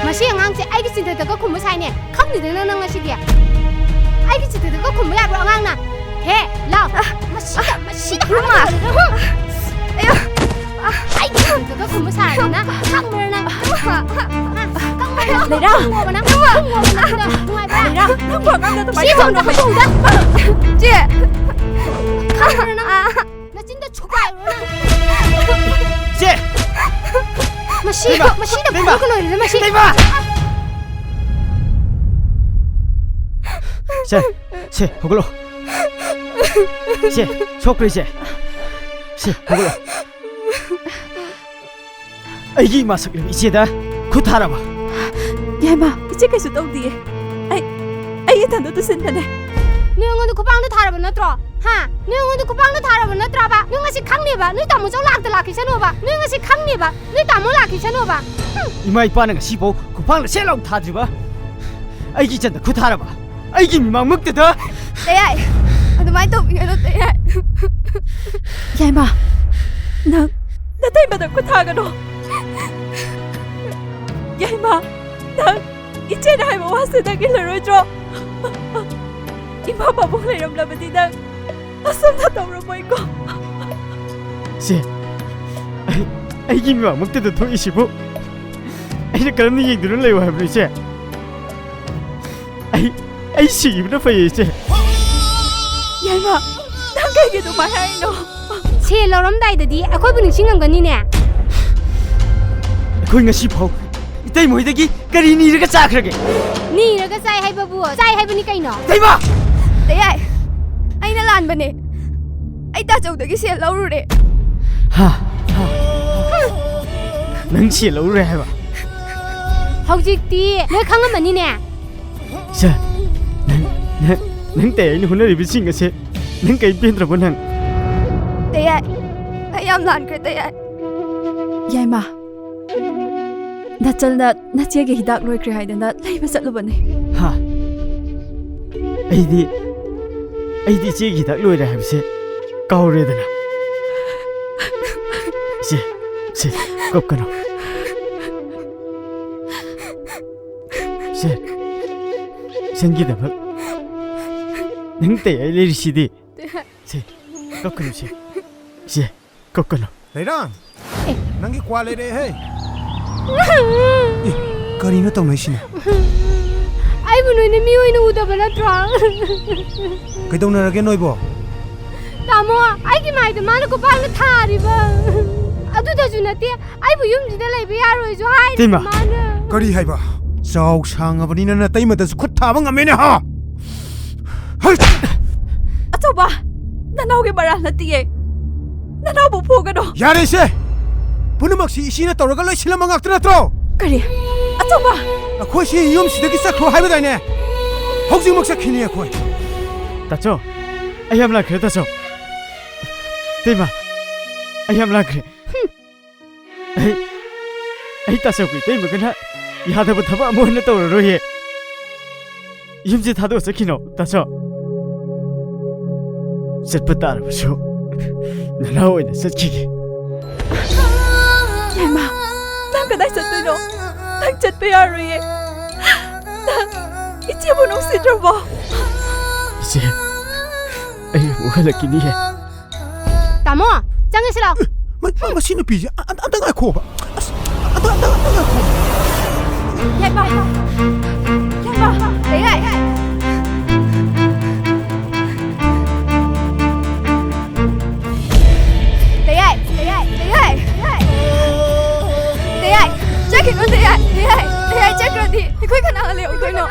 ꯃꯁꯤ ꯑꯉꯥꯡꯁꯦ ꯑꯩꯒꯤ ꯆꯤꯟꯊꯛꯇꯒ ꯈꯨꯝꯕ ꯁꯥꯏꯅꯦ. ꯈꯪꯗꯦꯗꯅ ꯅꯪ ꯉꯁꯤꯗꯤ. ꯑꯩꯒꯤ ꯆꯤꯟꯊꯛꯇꯒ ꯈꯨꯝꯕ ꯌꯥꯕ꯭ꯔꯣ ꯑꯉꯥꯡꯅ? ꯍꯦ, ꯂꯥꯎ. ꯃꯁꯤꯗ ꯍꯥꯏꯔ. ꯑꯩꯒꯤ ꯆꯤꯟꯊꯛꯇꯒ ꯈꯨꯝꯕ ꯁꯥꯔꯗꯅ ꯈꯪꯕ꯭ꯔꯥ ꯅꯪ? ꯂꯩꯔꯥ, ꯅꯨꯡꯉꯥꯏꯕ꯭ꯔꯥ? ꯅꯪ ꯋꯥꯉꯥꯡꯗ ꯑꯗꯨꯃꯥꯏꯅ 시범도 ꯇꯧꯅꯣ. 하고다. 姐, 카메라나. 나 진짜 죽어요. 제! 마시다 부르고 노래 마시. 레이바! 제, 호글로. 제, 초크리 제. 호글로. 아이기 마석이 이제다. 구타라봐. 야이마, 이제 그래서 똥디에. 아이 단어도 쓴다네. 너희도 쿠방도 타라봐 너트로. 하, 너희도 쿠방도 타라봐 너트로봐. 너희가 강내봐. 너희 담은 좀 락들 락이잖아봐. 너희가 강내봐. 너희 담은 락이잖아봐. 이마 이빠는 시보 구팡을 셀라고 타주봐. 아이기 전다 구타라봐. 아이기 미망 먹대다. 야, ꯑꯗꯨꯃꯥꯏꯅ ꯇꯧꯕꯤꯒꯅꯨ ꯇꯌꯥꯏ. 야이마, 나 나타임마다 구타가노. 야이마, 나 이제는 하이마 와서 나길러줘. 이마 바보 레이람라바디 나 아썸다 떠오르보이고. 제, 아이기 미망 먹대다 통이시보. 아이는 그런 얘기들을 내고 하면 이제. 아이 시기부터 파이 이제. 야이마, 난 ꯀꯩꯒꯤ ꯑꯗꯨꯃꯥꯏꯅ ꯍꯥꯏꯔꯤꯅꯣ ꯁꯦꯜ ꯂꯧꯔꯝꯗꯥꯏꯗꯗꯤ ꯑꯩꯈꯣꯏꯕꯨ ꯅꯤꯡꯁꯤꯡꯉꯝꯒꯅꯤꯅꯦ ꯑꯩꯈꯣꯏ ꯉꯁꯤ ꯐꯥꯎ ꯏꯇꯩꯃꯣꯏꯗꯒꯤ ꯀꯔꯤ ꯅꯤꯔꯒ ꯆꯥꯈ꯭ꯔꯒꯦ ꯅꯤꯔꯒ ꯆꯥꯏ ꯍꯥꯏꯕꯕꯨ ꯆꯥꯏ ꯍꯥꯏꯕꯅꯤ ꯀꯩꯅꯣ ꯏꯇꯩꯃ ꯇꯌꯥꯏ ꯑꯩꯅ ꯂꯥꯟꯕꯅꯦ ꯑꯩ ꯇꯥꯆꯧꯗꯒꯤ ꯁꯦꯜ ꯂꯧꯔꯨꯔꯦ ꯅꯪ ꯁꯦꯜ ꯂꯧꯔꯨꯔꯦ ꯍꯥꯏꯕ ꯍꯧꯖꯤꯛꯇꯤ ꯅꯣꯏ ꯈꯪꯉꯝꯃꯅꯤꯅꯦ ꯁꯦ ꯅꯪ ꯇꯌꯥꯏꯅ ꯍꯣꯠꯅꯔꯤꯕꯁꯤꯡ ꯑꯁꯦ ꯅꯪ ꯀꯩ ꯄꯦꯟꯗ꯭ꯔꯕꯣ ꯅꯪ ꯇꯌꯥꯏ ꯑꯩ ꯌꯥꯝ ꯂꯥꯟꯈ꯭ꯔꯦ ꯇꯌꯥꯏ ꯌꯥꯏꯃ ꯅꯆꯜꯅ ꯅꯆꯦꯒꯤ ꯍꯤꯗꯥꯛ ꯂꯣꯏꯈ꯭ꯔꯦ ꯍꯥꯏꯗꯅ ꯂꯩꯕ ꯆꯠꯂꯨꯕꯅꯦ ꯑꯩꯗꯤ ꯏꯆꯦꯒꯤ ꯍꯤꯗꯥꯛ ꯂꯣꯏꯔꯦ ꯍꯥꯏꯕꯁꯦ ꯀꯥꯎꯔꯦꯗꯅ ꯏꯆꯦ ꯀꯞꯀꯅꯣ ꯏꯆꯟꯒꯤꯗꯃꯛ ꯅꯪ ꯇꯌꯥꯏ ꯂꯩꯔꯤꯁꯤꯗꯤ ꯀꯞꯀꯅꯨ ꯏꯆꯦ ꯀꯞꯀꯅꯨ ꯂꯩꯔꯥꯡ ꯅꯪꯒꯤ ꯀ꯭ꯋꯥ ꯂꯩꯔꯦ ꯀꯔꯤꯅꯣ ꯇꯧꯅꯩꯁꯤꯅ ꯑꯩꯕꯨ ꯅꯣꯏꯅ ꯃꯤ ꯑꯣꯏꯅ ꯎꯗꯕ ꯅꯠꯇ꯭ꯔꯣ ꯀꯩꯗꯧꯅꯔꯒꯦ ꯅꯣꯏꯕꯣ ꯇꯥꯃꯣ ꯑꯩꯒꯤ ꯃꯥꯏꯗ ꯃꯥꯅ ꯈꯨꯄꯥꯛꯅ ꯊꯥꯔꯤꯕ ꯑꯗꯨꯗꯁꯨ ꯅꯠꯇꯦ ꯑꯩꯕꯨ ꯌꯨꯝꯁꯤꯗ ꯂꯩꯕ ꯌꯥꯔꯣꯏꯁꯨ ꯍꯥꯏꯔꯤ ꯃꯥꯅ ꯀꯔꯤ ꯍꯥꯏꯕ ꯆꯥꯎ ꯁꯥꯡꯉꯕꯅꯤꯅ ꯅꯇꯩꯃꯗꯁꯨ ꯈꯨꯠ ꯊꯥꯕ ꯉꯝꯃꯦꯅꯦ ꯑꯆꯧꯕ ꯅꯅꯥꯎꯒꯤ ꯃꯔꯥꯜ ꯅꯠꯇꯤꯌꯦ ꯅꯅꯥꯎꯕꯨ ꯐꯨꯒꯅꯣ ꯌꯥꯔꯦꯁꯦ ꯄꯨꯝꯅꯃꯛꯁꯤ ꯏꯆꯦꯅ ꯇꯧꯔꯒ ꯂꯣꯏꯁꯤꯜꯂꯝꯕ ꯉꯥꯛꯇ ꯅꯠꯇ꯭ꯔꯣ ꯀꯔꯤ ꯑꯆꯧꯕ ꯑꯩꯈꯣꯏꯁꯤ ꯌꯨꯝꯁꯤꯗꯒꯤ ꯆꯠꯈ꯭ꯔꯣ ꯍꯥꯏꯕꯗꯥꯏꯅꯦ ꯍꯧꯖꯤꯛꯃꯛ ꯆꯠꯈꯤꯅꯤ ꯑꯩꯈꯣꯏ ꯇꯥꯆꯧ ꯑꯩ ꯌꯥꯝ ꯂꯥꯛꯈ꯭ꯔꯦ ꯇꯥꯆꯧ ꯇꯩꯃ ꯑꯩ ꯌꯥꯝ ꯂꯥꯛꯈ꯭ꯔꯦ ꯑꯩ ꯇꯥꯆꯧꯒꯤ ꯇꯩꯃꯒꯅ ꯌꯥꯗꯕ ꯊꯕꯛ ꯑꯃ ꯑꯣꯏꯅ ꯇꯧꯔꯔꯣꯏꯌꯦ ꯌꯨꯝꯁꯤ ꯊꯥꯗꯣꯛꯑ ꯆꯠꯈꯤꯅꯣ ꯇꯥꯆꯧ ꯆꯠꯄ ꯇꯥꯔꯕꯁꯨ ꯅꯅꯥꯎ ꯑꯣꯏꯅ ꯆꯠꯈꯤꯒꯦ ꯌꯥꯏꯃ ꯅꯪ ꯀꯗꯥꯏ ꯆꯠꯇꯣꯏꯅꯣ ꯅꯪ ꯆꯠꯄ ꯌꯥꯔꯣꯏꯌꯦ ꯅꯪ 이제부 ꯅꯨꯡꯁꯤꯗ꯭ꯔꯕꯣ 이제 ꯑꯩ ꯑꯃꯨꯛ ꯍꯜꯂꯛꯈꯤꯅꯤꯍꯦ ꯇꯥꯃꯣ ꯆꯪꯉꯁꯤ ꯂꯥꯎ ꯃꯁꯤ ꯅꯨꯄꯤꯁꯦ ꯑꯝꯇ ꯉꯥꯏꯈꯣꯕ ꯑꯁ ꯑꯝꯇ ꯉꯥꯏꯈꯣ ꯌꯥꯏꯃ ꯂꯩꯔꯥꯏ ꯆꯠꯈꯤꯅꯣ ꯂꯩꯔꯥꯏ ꯆꯠꯈ꯭ꯔꯗꯤ ꯑꯩꯈꯣꯏ ꯀꯅꯥꯒ ꯂꯩꯍꯧꯗꯣꯏꯅꯣ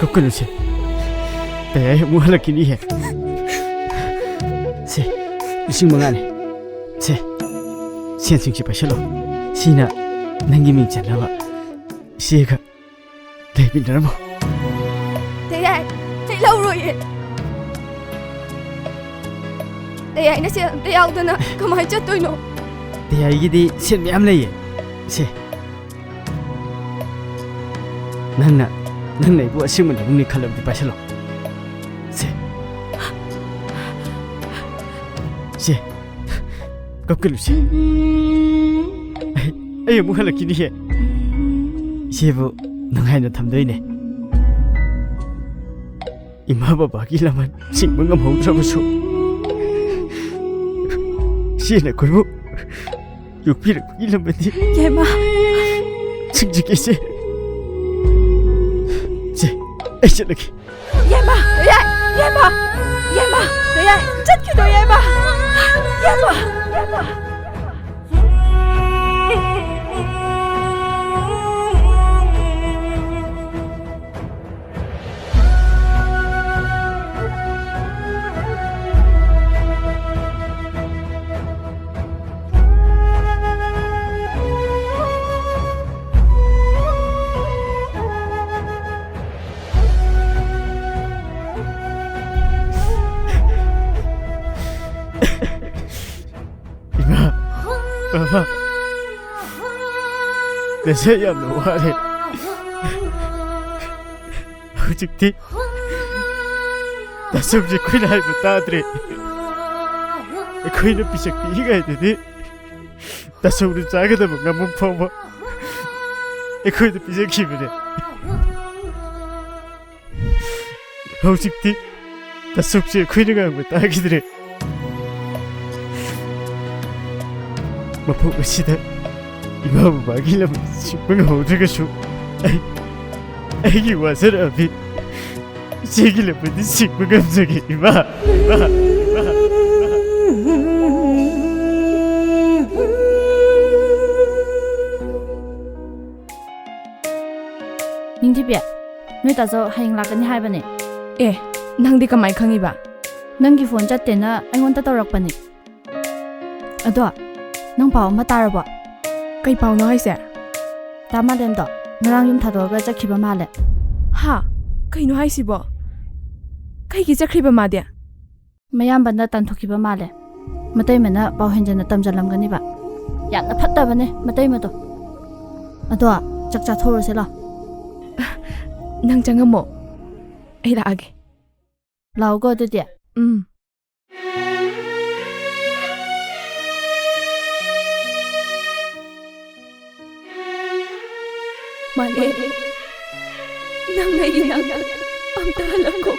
ꯀꯞꯀꯅꯨꯁꯦ ꯇꯌꯥꯏ ꯑꯃꯨꯛ ꯍꯜꯂꯛꯈꯤꯅꯤꯍꯦ ꯁꯦ 5,000ꯅꯤ ꯁꯦ ꯁꯦꯟꯁꯤꯡꯁꯤ ꯄꯥꯏꯁꯜꯂꯣ ꯁꯤꯅ ꯅꯪꯒꯤ ꯃꯤꯡ ꯆꯟꯅꯕ ꯏꯆꯦꯒ ꯂꯩꯃꯤꯟꯅꯔꯝꯃꯣ ꯇꯌꯥꯏ ꯑꯩ ꯂꯧꯔꯣꯏꯌꯦ ꯇꯌꯥꯏꯅ ꯁꯦꯜ ꯑꯝꯇ ꯌꯥꯎꯗꯅ ꯀꯃꯥꯏꯅ ꯆꯠꯇꯣꯏꯅꯣ ꯇꯌꯥꯏꯒꯤꯗꯤ ꯁꯦꯜ ꯃꯌꯥꯝ ꯂꯩꯌꯦ ꯁꯦ ꯅꯪꯅ 이거 아시면 너무 칼럼디 빠실로 세 꺾을루시 아이 뭐 할라키니 해 세부 능하이나 탐도이네 이마바바기라만 싱문가 모드라부수 시에나 걸고 육비를 이름은디 예마 칭직이시 애시르기 예마 젖기도 예마 Baba, 내세 얌노 와레. 후직티, 나 som지 kuina hai batadre. Kuina pisak piga hai dede. 나 somru jaga da bunga mum poma. Kuina pisak kimene. 후직티, 나 som지 kuina ga batagidre. 마포시대 Iba babagi lam sipang hawdraga su aigi wasarabi ichegi lamadi sikpa gamjage iba ꯅꯤꯡꯊꯤꯕꯤ ꯅꯣꯏ ꯇꯥꯖꯧ ꯍꯌꯦꯡ ꯂꯥꯛꯀꯅꯤ ꯍꯥꯏꯕꯅꯦ ꯑꯦ ꯅꯪꯗꯤ ꯀꯃꯥꯏ ꯈꯪꯉꯤꯕ ꯅꯪꯒꯤ phone ꯆꯠꯇꯦꯅ ꯑꯩꯉꯣꯟꯗ ꯇꯧꯔꯛꯄꯅꯦ ꯑꯗꯣ ꯅꯪ ꯄꯥꯎ ꯑꯃ ꯇꯥꯔꯕꯣ ꯀꯩ ꯄꯥꯎꯅꯣ ꯍꯥꯏꯁꯦ ꯇꯥꯃꯥꯂꯦꯝꯗꯣ ꯉꯔꯥꯡ ꯌꯨꯝ ꯊꯥꯗꯣꯛꯑꯒ ꯆꯠꯈꯤꯕ ꯃꯥꯜꯂꯦ ꯍꯥ ꯀꯩꯅꯣ ꯍꯥꯏꯁꯤꯕꯣ ꯀꯩꯒꯤ ꯆꯠꯈ꯭ꯔꯤꯕ ꯃꯥꯗꯤ ꯃꯌꯥꯝꯕꯅ ꯇꯥꯟꯊꯣꯛꯈꯤꯕ ꯃꯥꯜꯂꯦ ꯃꯇꯩꯃꯅ ꯄꯥꯎ ꯍꯦꯟꯖꯟꯅ ꯇꯝꯖꯜꯂꯝꯒꯅꯤꯕ ꯌꯥꯝꯅ ꯐꯠꯇꯕꯅꯦ ꯃꯇꯩꯃꯗꯣ ꯑꯗꯣ ꯆꯥꯛ ꯆꯥꯊꯣꯛꯎꯔꯁꯦ ꯂꯥꯛ ꯅꯪ ꯆꯪꯉꯝꯃꯣ ꯑꯩ ꯂꯥꯛꯑꯒꯦ ꯂꯥꯛꯎꯀꯣ ꯑꯗꯨꯗꯤ Mane, nang naiinag ang tahalang ko.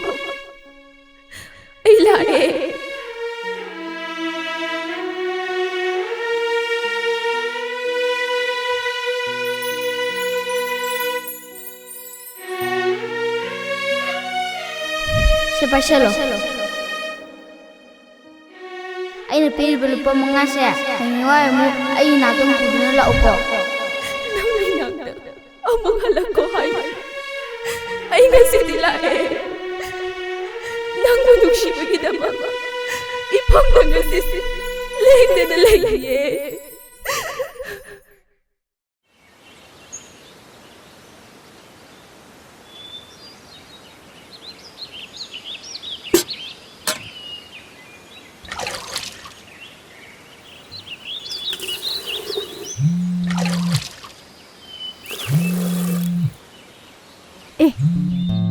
Ay lae. Sepaselo. Ay napiribal pa mga siya. Nangyaway mo ay natong puno na laupo. Nang naiinag ang mga lakohay ay nasidilae. Nang manugsibagidama, ipang nangasis, lehig na nalaye.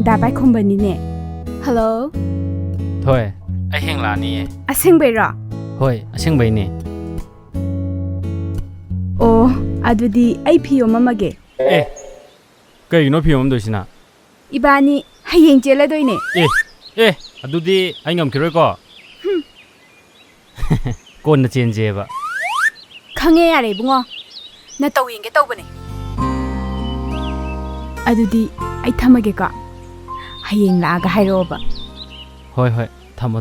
Dabai Kumbani. Hello? THOI, I hang lani. Asing Bayra? Hoi, asing bay ni. Oh, adudi ay piyo mamage. Kay no piyo mamdosina. Ibani, hayeng jela doine. Adudi ay ngam kiroi ko. Kon na change ba. Khange yare bungo. Na tawing ke tawbane. Adudi ay thamage ka. Hayeng laaga hayroba. Hoi, thamo.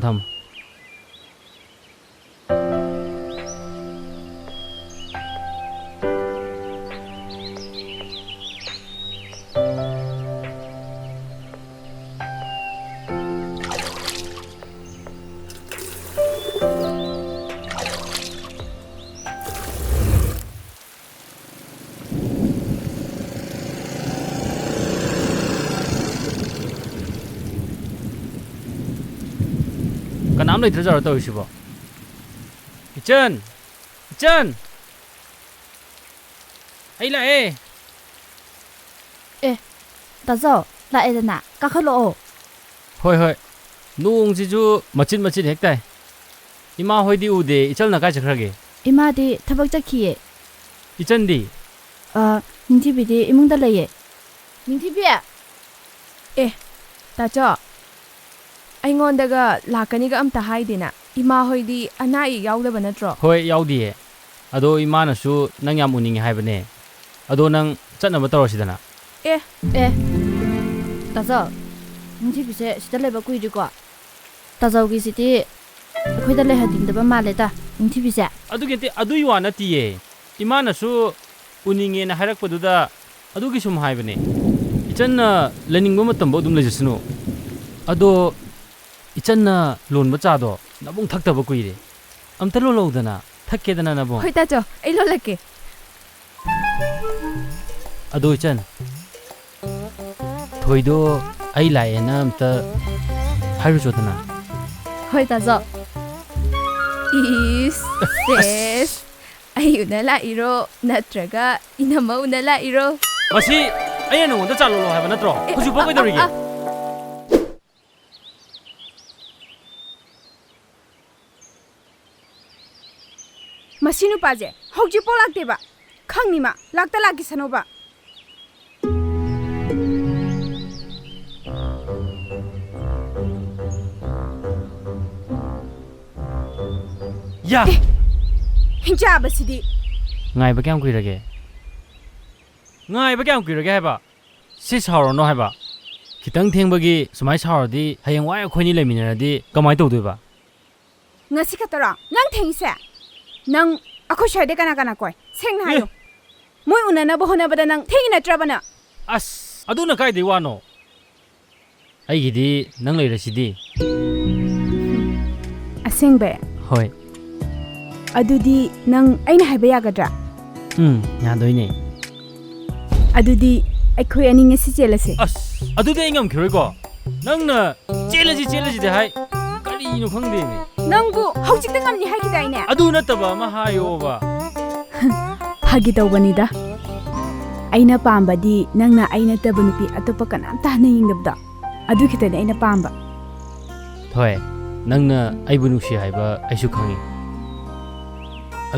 Kanam lai trajar to isibo. Ichen. Ai la Tazao, la edana, kakhalo. Hoi. Nung jiju machin hek tai. Ima hoi di ude ichal na ka chakrage. Ima di thabak chakhiye. Ichen di. Ningthibi di imungda laye. Ningthibi? Tacho. ꯑꯩꯉꯣꯟꯗꯒ ꯂꯥꯛꯀꯅꯤꯒ ꯑꯝꯇ ꯍꯥꯏꯗꯦꯅ ꯏꯃꯥ ꯍꯣꯏꯗꯤ ꯑꯅꯥ ꯑꯌꯦꯛ ꯌꯥꯎꯗꯕ ꯅꯠꯇ꯭ꯔꯣ? ꯍꯣꯏ ꯌꯥꯎꯗꯤꯌꯦ. ꯑꯗꯣ ꯏꯃꯥꯅꯁꯨ ꯅꯪ ꯌꯥꯝ ꯎꯅꯤꯡꯉꯦ ꯍꯥꯏꯕꯅꯦ. ꯑꯗꯣ ꯅꯪ ꯆꯠꯅꯕ ꯇꯧꯔꯁꯤꯗꯅ. Tazao, ningthibise sida leba kuidiko. Tazaugi siti ꯑꯩꯈꯣꯏꯗ ꯂꯩꯍꯟꯅꯤꯡꯗꯕ ꯃꯥꯜꯂꯦꯗ ꯅꯤꯡꯊꯤꯕꯤꯁꯦ. ꯑꯗꯨꯒꯤ ꯋꯥ ꯅꯠꯇꯤꯌꯦ. ꯏꯃꯥꯅꯁꯨ ꯎꯅꯤꯡꯉꯦꯅ ꯍꯥꯏꯔꯛꯄꯗꯨꯗ ꯑꯗꯨꯒꯤ ꯁꯨꯝ ꯍꯥꯏꯕꯅꯦ. 이찬나 레닝 ꯃꯇꯝ ꯕꯣ ꯑꯗꯨꯝ ꯂꯩꯖꯁꯅꯨ. ꯑꯗꯣ 이찬나 ꯂꯣꯟꯕ ꯆꯥꯗꯣ ꯅꯕꯨꯡ ꯊꯛꯇꯕ ꯀꯨꯏꯔꯦ. ꯑꯝꯇ ꯂꯣꯜꯍꯧꯗꯅ ꯊꯛꯀꯦꯗꯅ ꯅꯕꯨꯡ. ꯍꯣꯏ ꯇꯥꯆꯣ ꯑꯩ ꯂꯣꯜꯂꯛꯀꯦ. ꯑꯗꯣ 이찬 ꯊꯣꯏꯗꯣ ꯑꯩ ꯂꯥꯛꯑꯦꯅ ꯑꯝꯇ ꯍꯥꯏꯔꯨꯆꯣꯗꯅ. ꯍꯣꯏ ꯇꯥꯆꯣ. ꯁꯦꯁ ꯑꯩ ꯎꯅ ꯂꯥꯛꯏꯔꯣ ꯅꯠꯇ꯭ꯔꯒ ꯏꯅꯝꯃ ꯎꯅ ꯂꯥꯛꯏꯔꯣ? ꯃꯁꯤ ꯑꯩꯅ ꯅꯉꯣꯟꯗ ꯆꯥꯂꯣꯂꯣ ꯍꯥꯏꯕ ꯅꯠꯇ꯭ꯔꯣ? ꯍꯧꯖꯤꯛꯐꯥꯎ ꯀꯩꯗꯧꯔꯤꯒꯦ? ꯃꯁꯤ ꯅꯨꯄꯥꯁꯦ ꯍꯧꯖꯤꯛꯐꯥꯎ ꯂꯥꯛꯇꯦꯕ. ꯈꯪꯅꯤꯃ ꯂꯥꯛꯇ ꯂꯥꯛꯈꯤꯁꯅꯣꯕ. 야! hinjabasidi. ꯉꯥꯏꯕ ꯀꯌꯥꯝ ꯀꯨꯏꯔꯒꯦ? ngài ba kyam kuirage haiba si sauro no haiba kitang thengbagi sumai saurdi hayang wai akhoni leminaradi kamai tawdoi ba ngasi katara nang thengse nang akho shade kana kana koi sengna hayo moi unana bohona bada nang thengina trabana as aduna kai dei wano aigidi nang leirasidi asengbe hoi adudi nang aina haiba yagadra yadoine adudi aikhoi ani ngasi chelase as adudi ingam khiroi ko nangna chelaji de hai kari no khangde ne nangbu hojik tang amni hai kidaine adu nataba ma hayo ba phagi tawbanida aina pambadi nangna aina tabunupi atopa kanam ta na yingdabda adu khitane aina pamba thoi nangna aibu nuksi haiba aisu khangi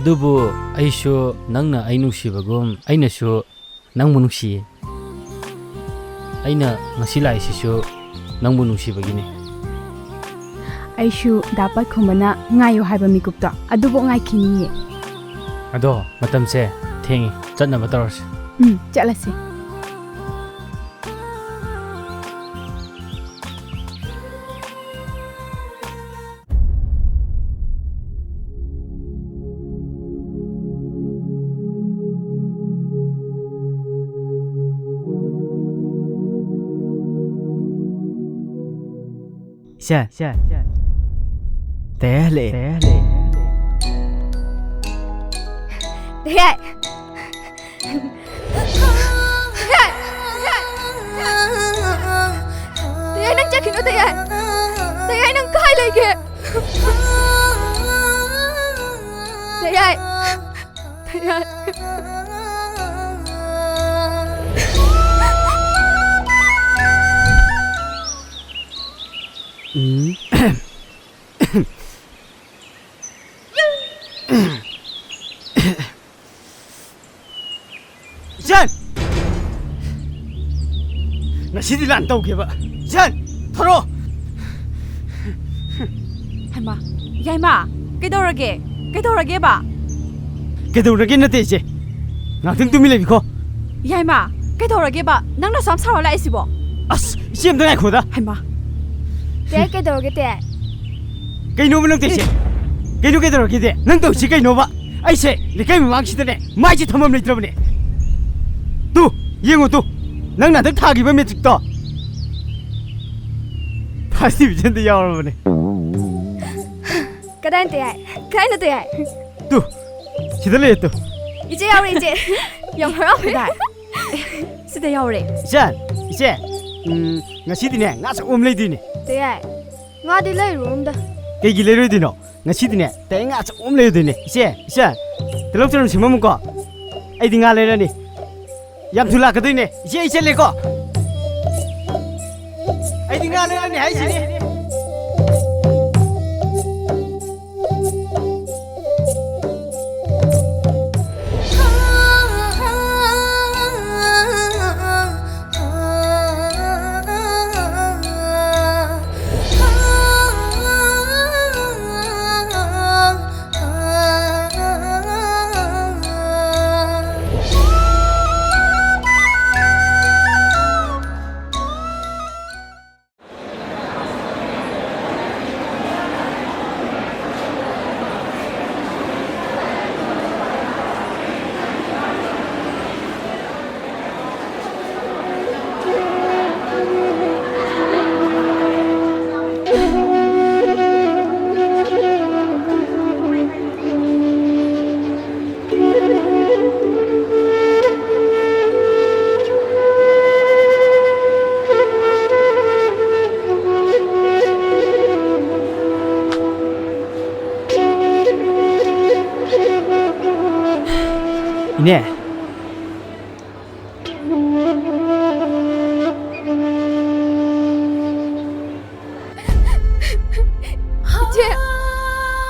adubu aisho nangna ai nuksi bagum aina shu nangbu nuksi aina ngasi lai sisu nangbu nuksi bagine aishu dapat khomana ngayo haiba mikupta adubu ngai khini ado matam se thengi chatna batars chalase Xa té lệ Thế Thế nang chắc nó thế ai nang kai lại kìa Thế ai Jan Nasidi lan tau ke ba Jan tharo Haima yaima kedorage ba kedurage na te che ngakting tumi le biko yaima kedorage ba nangna sam sara la isibo as sim da khoda haima Thế cái đồ cái tệ kai no nang te che kai no kedurage de nang tau chi kai no ba ai se le kai mang chi de mai chi thamam le trabne tu yengo tu nang na dak thagi ba metric to phasi bichen de yaw ba ne Cái đàn tệ Cái nó tệ tu chida le tu 이제 야우래 이제 영어로 dai sida yaure jan ise ngasi dine nga sa om le dine tệ Nga đi lấy room đó kai gi le ro dino ngasi dine te nga sa om le dine ise telok chon simam ko ai di nga le ra ni yam thula ka dine ise le ko ai di nga le ra ni hai si ni ine 이제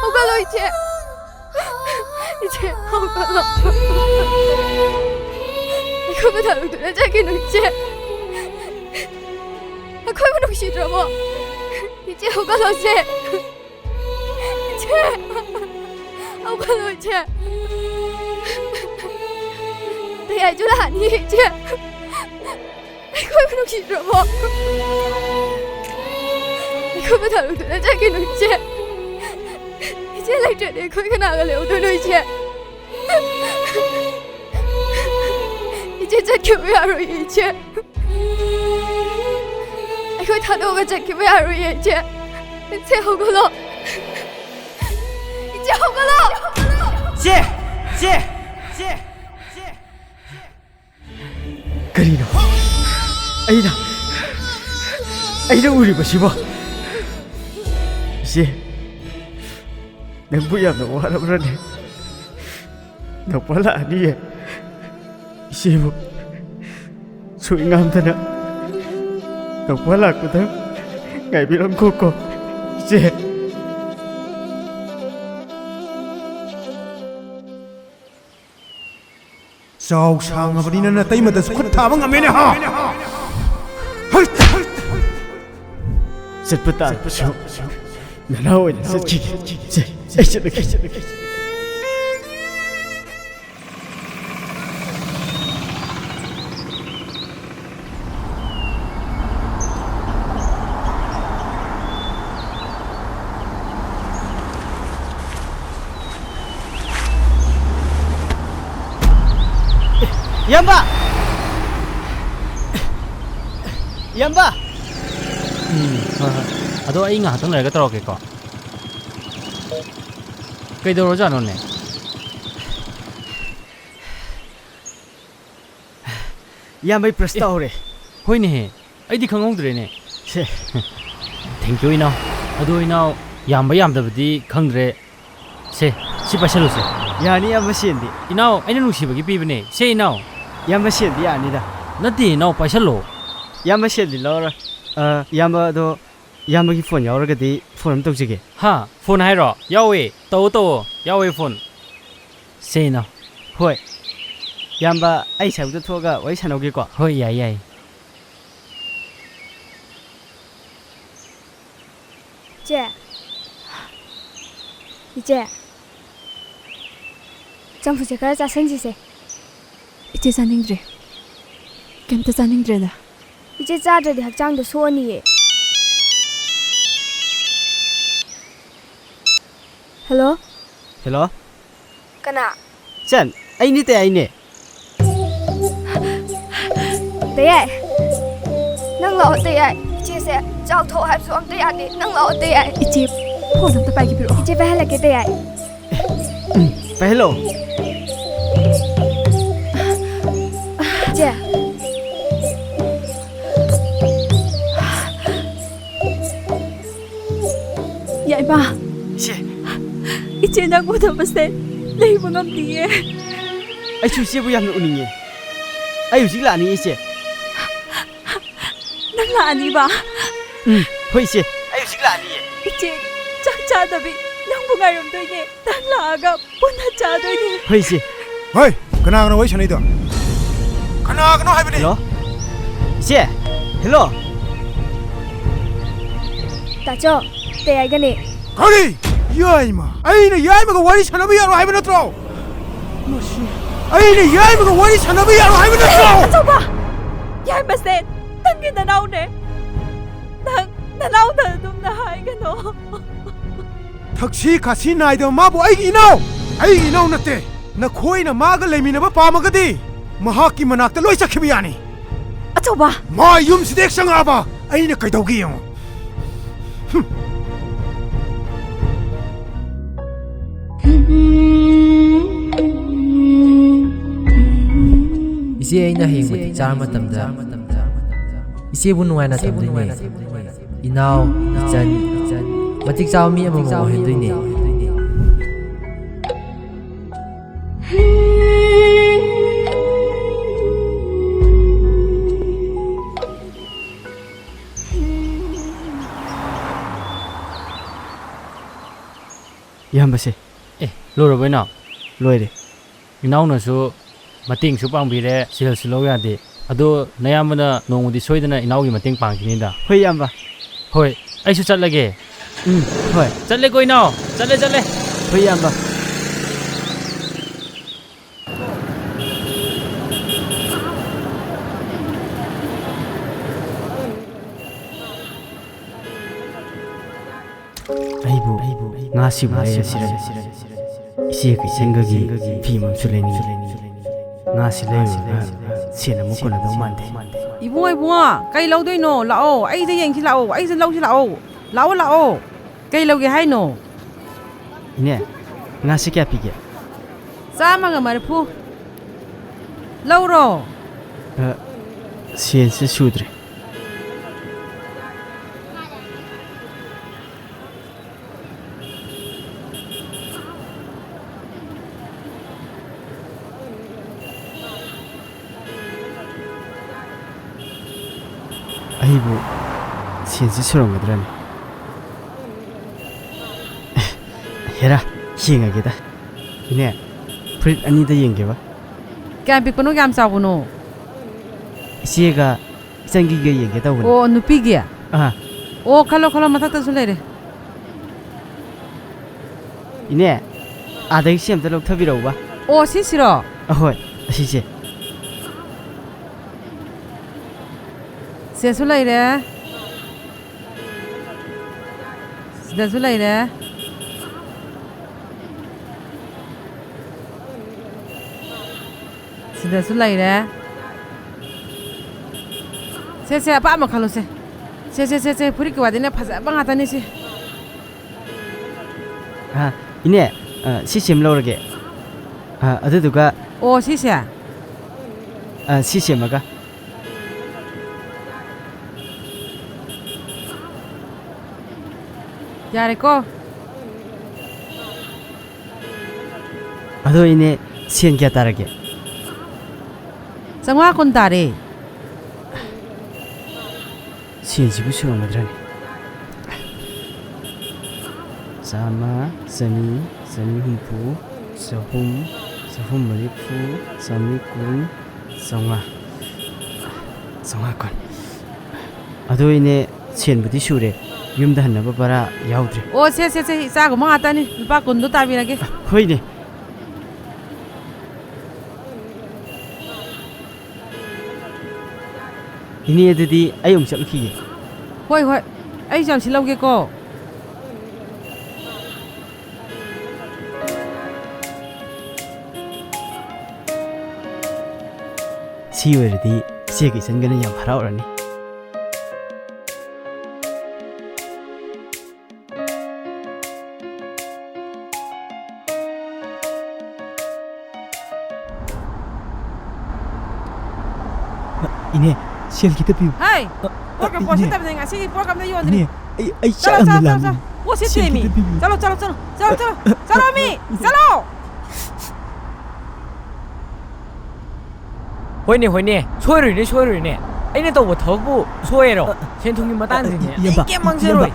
오갈로 이제 오갈로 이거보다 누나 자기는 이제 아까만 혹시 들어봐 이제 오갈로 이제 오갈로 이제 네 ai chú là ni che ai khôi nó chỉ rồi bộ ai khôi bắt đầu được nó chắc cái nó che che lại chuyện để khôi cái nào cái liệu tôi nói che che chắc kiểu vậy rồi che ai khôi thằng đâu cái chắc kiểu vậy rồi che che không có lo che không có lo che 그리노 아이다 우리 보시고 씨 낭부야 너 와라브라네 너 빨라 아니에 씨부 소잉암다나 너 빨라 거다 ngày 코코 씨 Sao sang apa ni nana tay mata sukut thabang amene ha. Setpata so nanaw ina setki se echedeki Yamba! Ado ai nga tang lai ga tro ke ko. Kai do ro ja no ne. Yamba prasta ore. Hoi ne. Ai di khangong dre ne. Se. Thank you ina. Ado ina yamba yam da bdi khangre. Se, si pa shalu se. Yani yamba sendi. Ina ai nu si ba gi pi bne. Se ina. Yamba sendi yani da. Nati ina pa shalu. Yamba sendi lora. Yamba do Yamba ki phone yaura ga di phone am tawjige. Ha, phone hai ro. Yawe, to yawe phone. Se ina. Hoi. Yamba ai sau da thoga wai sanoge ko. Hoi yai. che 이제 점프 제가 자 생지세 이제 자닝드레 겜타 자닝드레다 이제 자들이 학장도 소원이에 헬로 Hello 까나 Chan ai ni te ai ne 대야 nâng lọ 대야 chia sẻ giao thổ hạp xuống 대야 đi nâng lọ 대야 이제 포는 또 빨기 필요 이제 phải là cái 대야 Phải hello 이제 Vậy mà 이제 나보다 봤을 레이브 넘디에 Ai chu sia bu yam no uninge Ai yu jing la ni ise 난 아니봐 Hoi ise Ai yu jing la ni 이제 짝짜다비 낭봉아름 되게 난 나가 보나 짜되니 Hoi ise Hey, kana wai chanai do. Kana hai bani. Hello Ise Hello 따져 대야 이거니 Kali, yaima. Aina yaima ko wari chanabi yaro hai bani tro. Aina yaima ko wari chanabi yaro hai bani tro. 저봐 야 마세 당기 나 나오네 나 나오다 놈나 하이가노 Taxi kasi nai do ma bo ai inau nate. Na khoi na ma ga leimina ba pa ma ga di. Mahak ki manak ta loi sakhibi yani. 저봐 Ma yum sidek sanga ba. Aina kai dau gi yong. Isi aina heng mati char matamda isi bu nuai na thamdui ne inau ichan matik chaw mi amam mohen dui ne Yamba se Lo ro na. Loire Inau na su mating su pang bire sil silo ya de. Ado nayamana nongudi soidana inau gi mating pang kini da. Hoi Yamba Hoi, ai su chatlage. Hoi Chatle ko inau. Chatle. Hoi Yamba ꯉꯥꯁꯤꯕꯨ ꯂꯩꯔꯁꯤꯔ ꯏꯆꯦꯒ ꯏꯆꯟꯒꯒꯤ ꯐꯤ ꯑꯃꯁꯨ ꯂꯩꯅꯤꯡꯉꯤ ꯉꯥꯁꯤ ꯂꯩꯔꯨꯔꯒ ꯁꯦꯟ ꯑꯃꯨꯛ ꯀꯣꯟꯅꯗꯧ ꯃꯥꯟꯗꯦ 이봉아 이봉아 까이 라우도이노 라오 아이제 yengi 라오 아이제 라우지 라오 라오 라오 까이 라우게 하이노 이네 ngasi kya pige 싸마가 말푸 라우로 센스 수드레 아이고 센스 수렁거드라네 해라 희행하게다 이네 프릿 아니다 yenge봐 kaya pikpano kaya sabuno 이제가 이장기가 yenge다 오네 o nupigia 아 o khalo mathakta sulere 이네 아다기 시험도 럭터비로봐 o sisiro ahoy 아시제 se sulere sida sulere sida sulere se apa ma khalo se puri kwa dine phasa banga tani se 아 이네 시험 러게 아 어디두가 o sisya 아 시험마가 yare ko 아도 이네 시험 kya tarage sangwa kon tare 시험지부 수렁거드라네 sama sani humpu sahum marifu sami kun songa kon ado ine sienbudi sure yumda hannaba bara yaudre o se isa go ma tani lupa kundu tabirage hoine ini adidi ayong chalukhiye hoi ai jam silauge ko ꯁꯤ ꯑꯣꯏꯔꯗꯤ ꯏꯆꯦꯒ ꯏꯆꯟꯒꯅ ꯌꯥꯝ ꯍꯔꯥꯎꯔꯅꯤ 이네 셀 기타 피우 hai program ko sita bnenga si program da yondri 이네 아이 샤람라 o si temi chalo mi chalo 호이네 소이르네 아이네 또 더고 소이로 센통님 마단지네 이게 망세로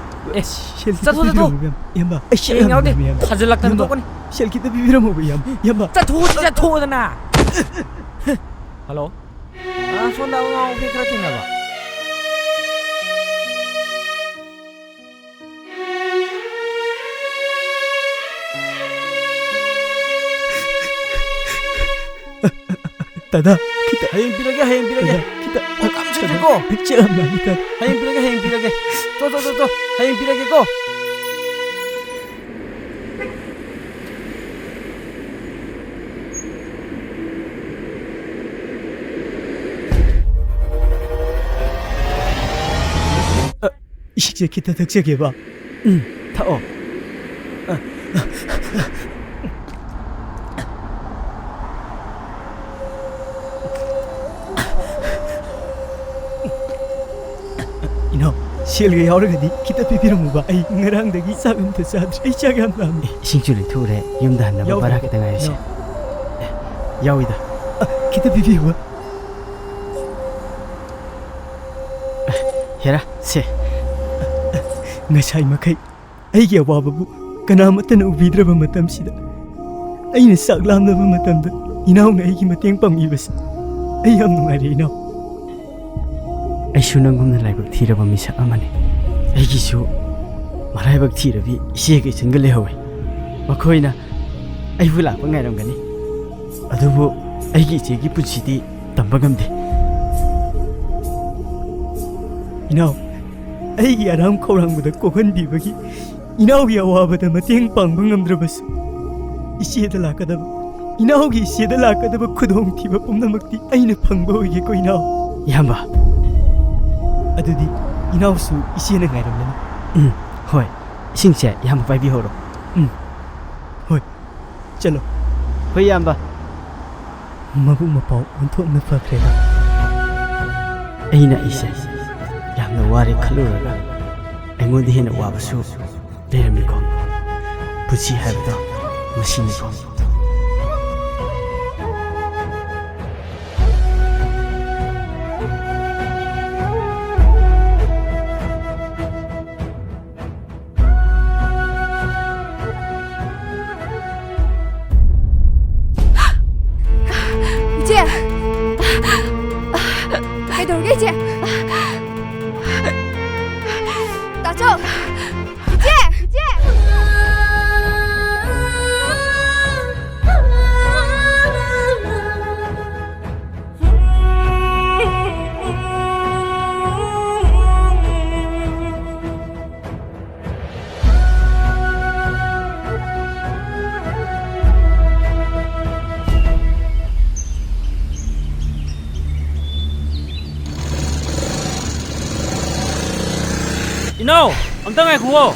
자토 얌바 잉아우데 타질락다는 거거니 셀 기타 피우라 뭐 얌바 자토잖아 할로 아 손다 응아 오케이 그렇겠나 봐 다다 하인 비라게 기타 깜짝이고 백제랍니다 하인 비라게 또 하인 비라게 고 이제 기타 덕색해 봐 타오 이노 셀가 야오르가디 기타 피피로 봐 아이 ngărangdagi 싹음도 싸드리 아이 짝이 남 싱줄이 투레 юм다 한나바 바라게다 가이시 야오이다 기타 피피와 헤라 세 ngasai makai aigi awababu kanamatana ubidra matam sida aina saklamna matamda inaw na aigi mateng pangibas ay yam nungari inaw ay sunangumna laibak thiraba misa amane aigi su maraibak thirabi isege changale hawe makoina ai bula pangai ramgani adubu aigi chegi puchidi tambagamde inaw ꯑꯩꯒꯤ ꯑꯔꯥꯝ ꯈꯧꯔꯥꯡꯕꯗ ꯀꯣꯛꯍꯟꯕꯤꯕꯒꯤ इनावगी अवाबदा मतेंग पांगबा ngamdrabasu इसेदा लाकदब इनावगी इसेदा लाकदब खुदोंग थिबा पुमनमक्ति आइना फंगबा होइगे को इनाव याम्बा अदुदी इनावसु इसेना गाइरमलनि होय इसिंगसे याम्बा पाइबि होरो होय चलो होय याम्बा मबु मपाव अनथोकना फख्रेदा अइना इसे यामना वारे खलुरगा अइंगोंदि हेना वाबसु लेरमिको पुछि हाबदो मसिनिको Ino, amta ngai khuo.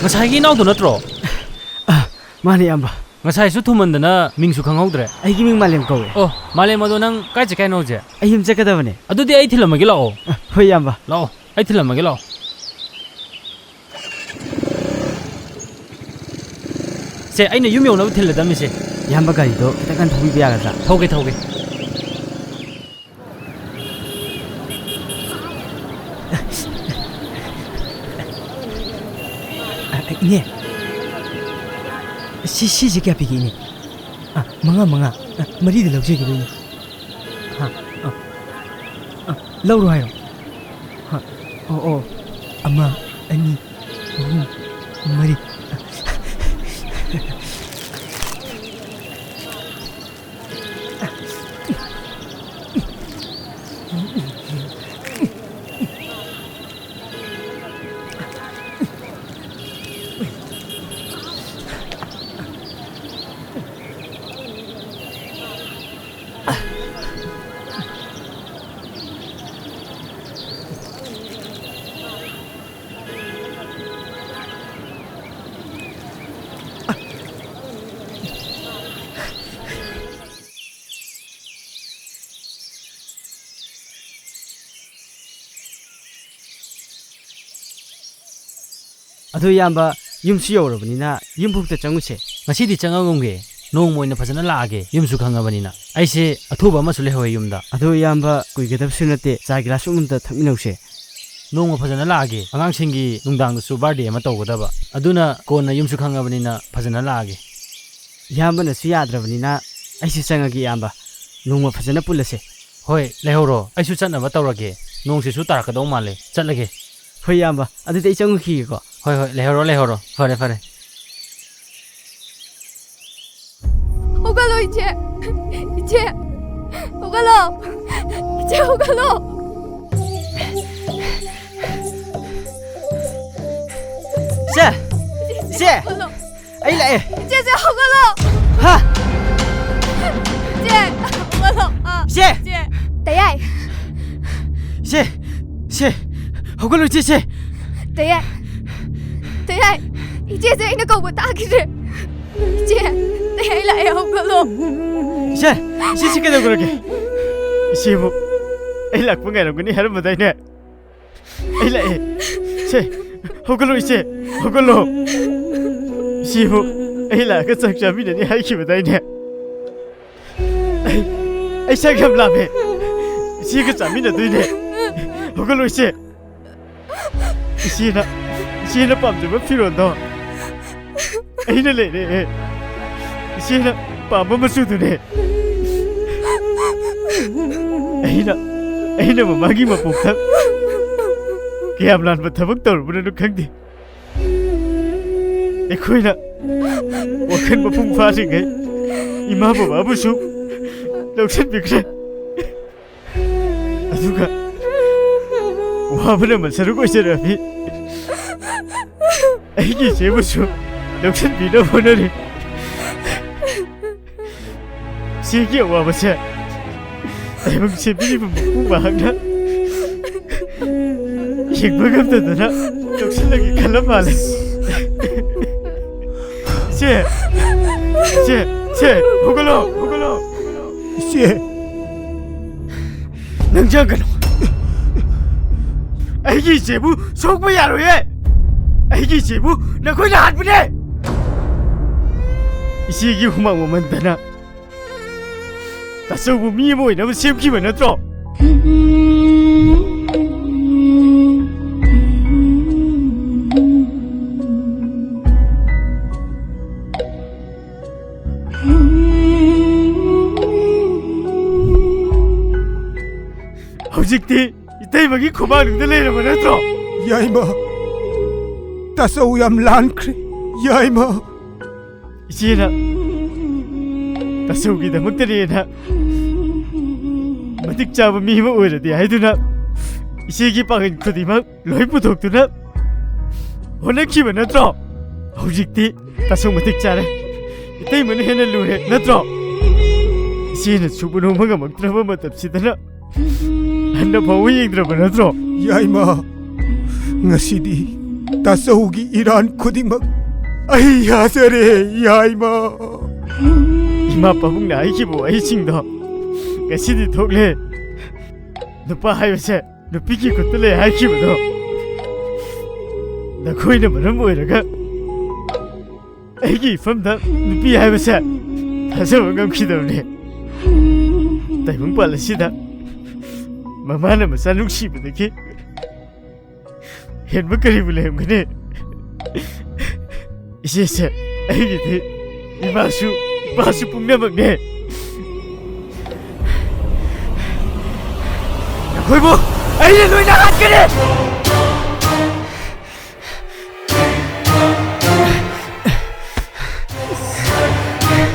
Ngasai gi naw do natro. Mani amba. Ngasai su thumandana mingsu khanghaudre. Ai gi ming malem kawe. Oh, malem ado nang kai che kai no je. Ai him chakadabane. Adudi ai thilamagi lao. Hoi amba. Lao, ai thilamagi lao. Se aina yum yong na thiladam se. Yamba gari do kita kan thubi biya ga. Thoge thoge. Ini si kya pigi ini manga mari de lauje gi ini lauro hayo oh ama ani mari Adu yamba yumsu yorobnina yumbukta changuse Ngasidi changangongge nong moina phajana laage yumsu khangabanina aise athuba ma sule hoy yumda adu yamba kuigadab sunate cha glass umta thakminause nong phajana laage angang singi nungdang su birthday ma tawgadaba aduna kona yumsu khangabanina phajana laage yamba na su yadrabanina aise changagi yamba nong phajana pulase hoy lehoro aisu chatna ba tawrage nong se su tarakadaw male chatlage hoy yamba adu dei changu khi ko hoy lehoro fare Hogalo iche hogalo se ai lại iche se hogalo ha hogalo se tayai se hogalo se tayai iche se ina ko ta kire iche tayai lại hogalo se cái đâu rồi se bu ai lạc với ngày nào cũng đi hết mà đây nè ai lại se hogalo se ai là cái sắc chấm này hay khi mà đây nè ai sao gặp làm vậy se cái chấm này đây nè hogalo se nó bấm cho mất phi rồi đó ai nó lại nè se nó bấm mất suốt rồi nè ai nó mà magi mà bục thấp cái làm lan mà thấp bất tồi mà nó khăng đi ai khơi nèว่าขึ้นมาพุ่งฟ้าถึงไงอีมาบอกว่าผู้ชุบเราเช่นเดียวกันทุกคนว่าเพื่อนมันสนุกกว่าเช่นแบบนี้ ꯑꯩꯒꯤ ꯏꯆꯦꯕꯨꯁꯨ ꯂꯧꯁꯤꯟꯕꯤꯅꯕ ꯍꯣꯠꯅꯔꯤ ꯏꯆꯦꯒꯤ ꯑꯋꯥꯕꯁꯦ ꯇꯥꯏꯕꯪ ꯁꯦꯝꯕꯤꯔꯤꯕ ꯃꯄꯨ ꯃꯍꯥꯛꯅ ꯌꯦꯡꯕ ꯉꯝꯗꯗꯅ ꯂꯧꯁꯤꯜꯂꯒꯦ ꯈꯜꯂ ꯃꯥꯜꯂꯦ ꯏꯆꯦ ꯏꯆꯦ ꯏꯆꯦ ꯍꯧꯒꯠꯂꯣ ꯍꯧꯒꯠꯂꯣ 이제 낭장가노 아이기 제부 속보야로예 아이기 제부 나코이나 한분에 이시기 후망 오만다나 다서부 미모이나 셈기만 하더라 hꯧꯖꯤꯛꯇꯤ ꯏꯇꯩꯃꯒꯤ ꯈꯨꯃꯥꯡꯗ ꯂꯩꯔꯕ ꯅꯠꯇ꯭ꯔꯣ 야이마 다서우 얌 란크레 야이마 이제나 다서우기다먹더니나 마틱 잡은 미모 오이라디 하이두나 이세기 빵은 코디막 로이 부독두나 호나키만 너트로 hꯧ직티 다서우 마틱 짜래 이때이만 해는 루해 너트로 이세는 수분호마가 먹더라마 마tab시다나 한나 바위 얘기들어봐 너트로 야이마 ngasi디 다서우기 이란 코디막 아이 야서레 야이마 이마 빠북 나이기보 아이싱도 ngasi디 톡레 누빠 하이버세 누피기 굿들레 하이키보도 나코이나 말은 뭐이라가 아이기 이fam다 누피 하이버세 다서 원감키도네 다이봉 빨라시다 마마나 마사 눅시보다기 헨바 그리블레 형그네 이제서 아이기들 이마수 뿡나먹네 나코이보 아이네 노이나 핫그네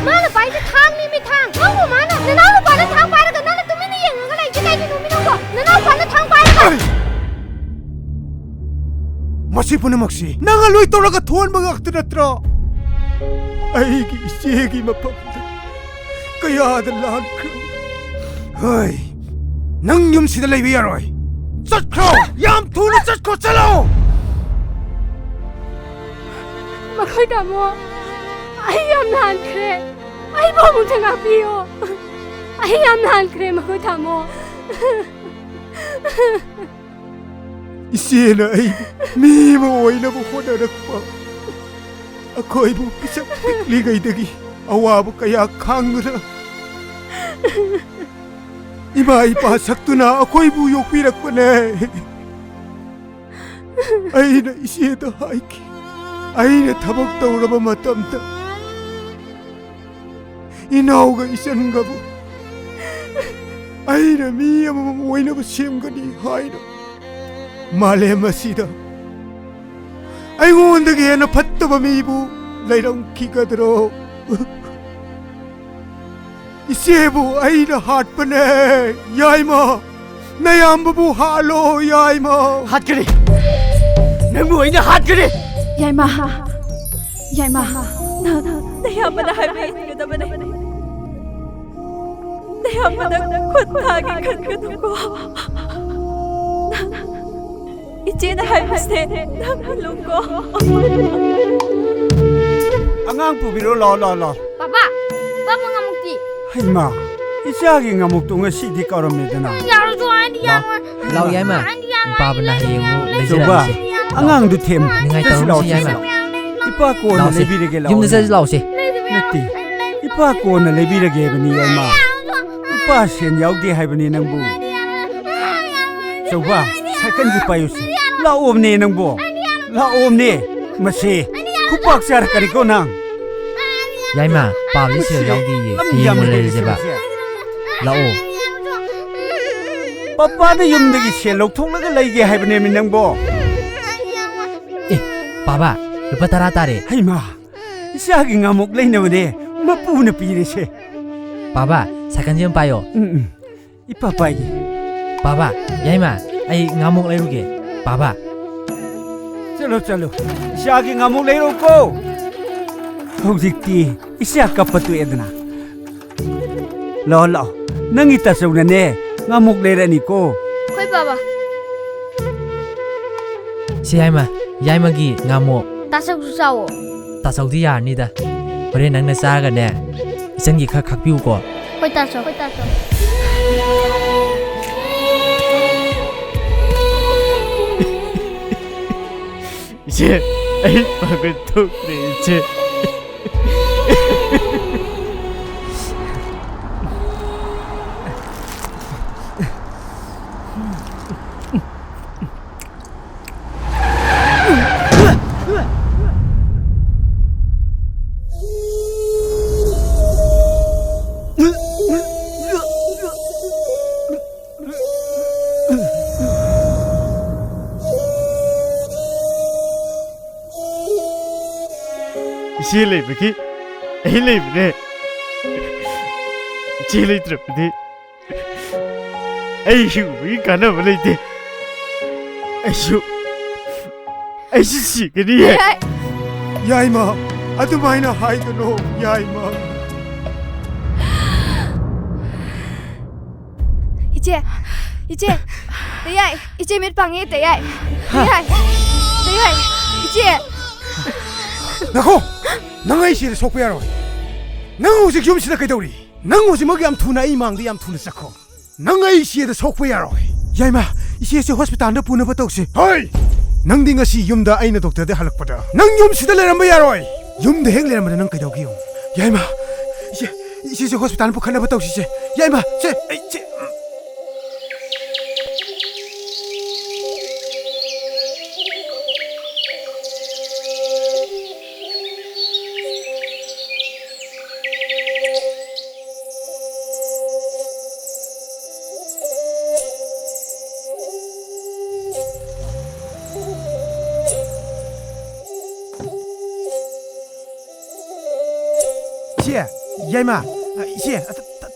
마나 바이드 탕님이 탕 너무 많아 나나도 바는 탕 바르가 나나 뚜미니 얘가 나 이제 가이드 놈이 놓고 나나도 바는 탕 바르가 마시 보내막시 나가 로이 떠나가 도안방 악들었더라 아이기 이세기 마법다 그야들 란크 허이 낭염시들 레이비야로이 쩌크로 얌 돈을 쩌고 쩌로 마코이 다모 아이 얌난 그래 아이 보면 생각비요 아이 얌난 그래 마코이 다모 이세나 아이 미모 오이나부 호나락바 아코이부 피삭 픽리가이더기 아와부 까야 강그라 이마 이빠 삭두나 아코이부 욕비락바네 아이나 이세다 하이키 아이나 타박다 오라바 마땀다 이나오가 이선가부 아이나 미야마 오이나부 시험가니 하이나 말레마시다 아이고 온다게 나 밭다바 미부 나이랑 기가 들어 이세부 아이나 핫바네 야이마 나야암바부 하로 야이마 핫그리 너무 오이나 핫그리 야이마 야이마 내 한번에 할배인가다마네 내 한번에 콧하기 간거두고 이제는 할배세 남을놓고 안강 부비로 라라라 Papa, Papa ngamukti. 하이마 이자기 nga목동의 CD 깔음이드나 Yaru jo andi yaru. lau yaima pabna hewu 저봐 lejerase 안강도 템 ningai tawsi yaima 이빠 꼬나 레비르게 라오 yumda sa laose 네 이빠 꼬나 레비르게 버니 야이마 이빠 신 야우디 하이버니 낭부 저봐 사건지 빠요시 라옴니 낭부 라옴니 마시 쿠박사르까리고 낭 yaima pabli se yaudi ye yemul lejeba lao 빠빠의 염득이 셀록 통락을 내게 하이버니 낭부 baba lupa tara tare 하이마 이사기 nga목 레이나버니 마푸나 피리세 baba sakan jem payo 이빠빠이 baba yaima ai ngamuk leruge baba चलो चलो ꯏꯆꯥꯒꯤ ꯉꯥꯃꯨꯛ ꯂꯩꯔꯣꯀꯣ ꯍꯧꯖꯤꯛꯇꯤ ꯏꯆꯥ ꯀꯞꯄꯇꯨ ꯑꯦꯗꯅ ꯂꯥꯛꯑꯣ ꯂꯥꯛꯑꯣ ꯅꯪꯒꯤ ꯇꯥꯆꯧꯅꯅꯦ ꯉꯥꯃꯨꯛ ꯂꯩꯔꯅꯤꯀꯣ ꯍꯣꯏ ꯕꯥꯕꯥ ꯁꯤ ꯌꯥꯏꯃꯒꯤ ꯉꯥꯃꯣꯛ ꯇꯥꯆꯧꯁꯨ ꯆꯥꯋꯣ ꯇꯥꯆꯧꯗꯤ ꯌꯥꯔꯅꯤꯗ ꯍꯣꯔꯦꯟ ꯅꯪꯅ ꯆꯥꯔꯒꯅꯦ 이찬기 각비우고 hoi taso 이제 아이 밥을 톡네 이제 이제 레이바키 에이 레이바네 이제 레이드랍디 에이휴 이 가나마 레이데 에이휴 에이씨 그리에 야이마 아두마이나 하이드노 야이마 이제 대야이 이제 밀방에 대야이 이제 나고 nang isi sokpe yaro nang usi kyum sida kaidori nang usi magi am thuna imang di am thuna sakho nang isi da sokpe yaro yaima isi se hospital da puna batokse hoi nang dinga si yumda aina doctor de halakpada nang yum sida leramba yaro yum de heng leramba nang kaidogi yum yaima isi se hospital pu khana batokse se yaima se 야이마 이제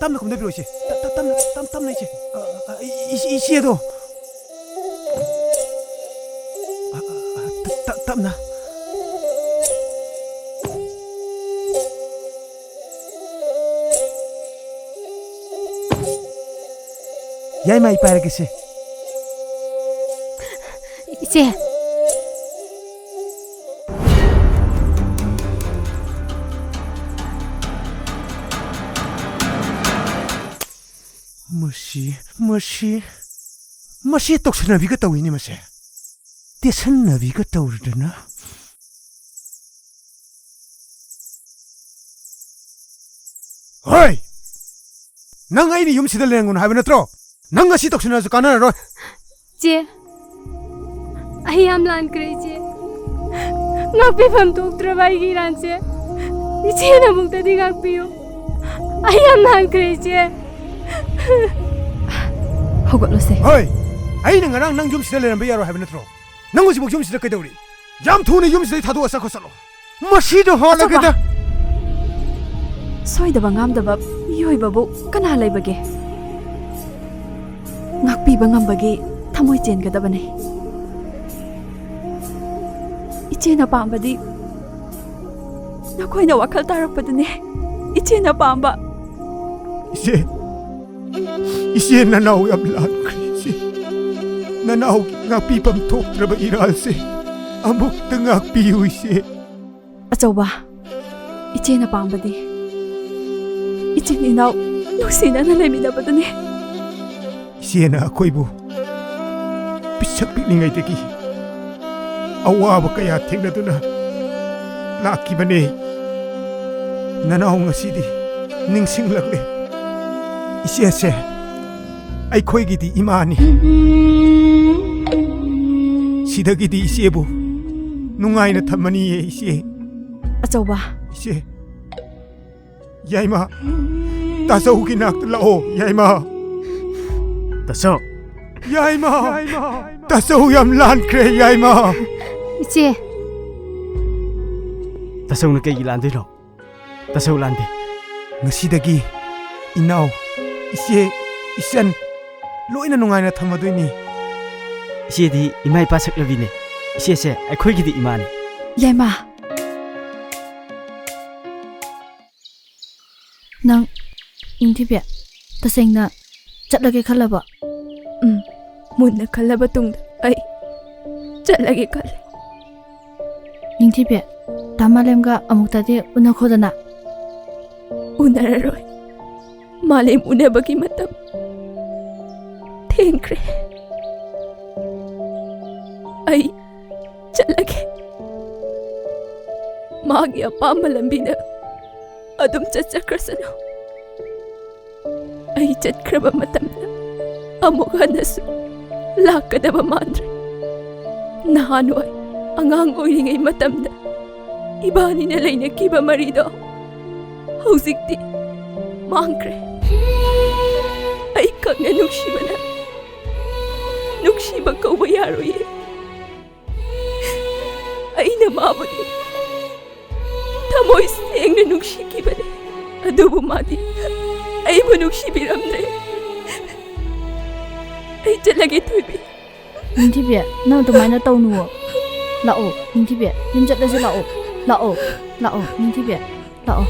땀나 겁나 비로 이제 땀나 이제 이제도 땀나 야이마 이빠르게세 이제 मसी तोक्सन नबी का तौइनी मसे तेसन नबी का तौरदना होय नंग आइनी yum सिदा लेंगुन हाबे नत्रो नंग असि तोक्सन ज काना रो जे आई हम लान करे जे ngakpi pham tok trabai gi ran che iche na mukta di ngakpi yo ai am nan करे जे hogolose hoy ai nang nang nang yum sida leramba yaro habi natro nang usi bok yum sida kaidori jam thune yum sida thadu asa khosalo masi do hola gada soida bangam da bab yoi babu kana leibage ngakpi bangam bagi thamoi chen gada bane iche na pambadi na koi na wakal tarak padune iche na pamba इसे ननाउ अब लान क्रिसे ननाउ ngakpi pam thok traba iral se amuk ta ngakpi huise achauba iche na pambadi iche ni nau nusina na lemi da badane ise na koibu pisak piningai teki awa kaya thengna duna laki bane nanaउ ngasidi ningsing lakle 이시에세 아이코이기디 이마니 시덕이디 이시에부 눅아이나 탐마니에 이시에 아저바 이시에 야이마 따서우기 낙들라오 야이마 따서 야이마 따서우얌 란크레 야이마 이제 따서우는 깨기 란데로 따서우 란데 ngasiدagi inaw 이시에 이산 로이나 농아이나 탐마도이니 이시에디 이마이 빠삭러비네 이시에세 아이코이기디 이마니 ꯂꯩꯃꯥ ꯅꯪ ꯅꯤꯡꯊꯤꯕꯤ ꯇꯁꯦꯡꯅ ꯆꯠꯂꯒꯦ ꯈꯜꯂꯕ? ꯃꯨꯟꯅ ꯈꯜꯂꯕ ꯇꯨꯡꯗ ꯑꯩ ꯆꯠꯂꯒꯦ ꯈꯜꯂꯦ꯫ ꯅꯤꯡꯊꯤꯕꯤ ꯗꯥꯃꯥꯂꯦꯝꯒ ꯑꯃꯨꯛꯇꯗꯤ ꯎꯅꯈꯣꯗꯅ꯫ ꯎꯅꯔꯔꯣꯏ, ꯃꯥꯂꯦꯝ ꯎꯅꯕꯒꯤ ꯃꯇꯝ ꯊꯦꯡꯈ꯭ꯔꯦ꯫ ꯑꯩ ꯆꯠꯂꯒꯦ, ꯃꯥꯒꯤ ꯑꯄꯥꯝꯕ ꯂꯝꯕꯤꯗ ꯑꯗꯨꯝ ꯆꯠꯆꯈ꯭ꯔꯁꯅꯨ꯫ ꯑꯩ ꯆꯠꯈ꯭ꯔꯕ ꯃꯇꯝꯗ ꯑꯃꯨꯛ ꯍꯟꯅꯁꯨ ꯂꯥꯛꯀꯗꯕ ꯃꯥꯟꯗ꯭ꯔꯦ꯫ ꯅꯍꯥꯟꯋꯥꯏ ꯑꯉꯥꯡ ꯑꯣꯏꯔꯤꯉꯩ ꯃꯇꯝꯗ ꯏꯕꯥꯅꯤꯅ ꯂꯩꯅꯈꯤꯕ ꯃꯔꯤꯗꯣ ꯍꯧꯖꯤꯛꯇꯤ ꯃꯥꯡꯈ꯭ꯔꯦ꯫ ꯑꯩ ꯈꯛꯅ ꯅꯨꯡꯁꯤꯕꯅ ꯅꯨꯡꯁꯤꯕ ꯀꯧꯕ ꯌꯥꯔꯣꯏꯌꯦ꯫ ꯑꯩꯅ ꯃꯥꯕꯨꯗꯤ ꯊꯃꯣꯏ ꯁꯦꯡꯅ ꯅꯨꯡꯁꯤꯈꯤꯕꯅꯦ, ꯑꯗꯨꯕꯨ ꯃꯥꯗꯤ ꯑꯩꯕꯨ ꯅꯨꯡꯁꯤꯕꯤꯔꯝꯗ꯭ꯔꯦ꯫ ꯑꯩ ꯆꯠꯂꯒꯦ ꯊꯣꯏꯕꯤ꯫ ꯅꯤꯡꯊꯤꯕꯤ ꯅꯪ ꯑꯗꯨꯃꯥꯏꯅ ꯇꯧꯅꯨꯋꯣ꯫ ꯂꯥꯛꯑꯣ ꯅꯤꯡꯊꯤꯕꯤ, ꯌꯨꯝ ꯆꯠꯂꯁꯤ ꯂꯥꯛꯑꯣ꯫ ꯂꯥꯛꯑꯣ ꯂꯥꯛꯑꯣ ꯅꯤꯡꯊꯤꯕꯤ, ꯂꯥꯛꯑꯣ꯫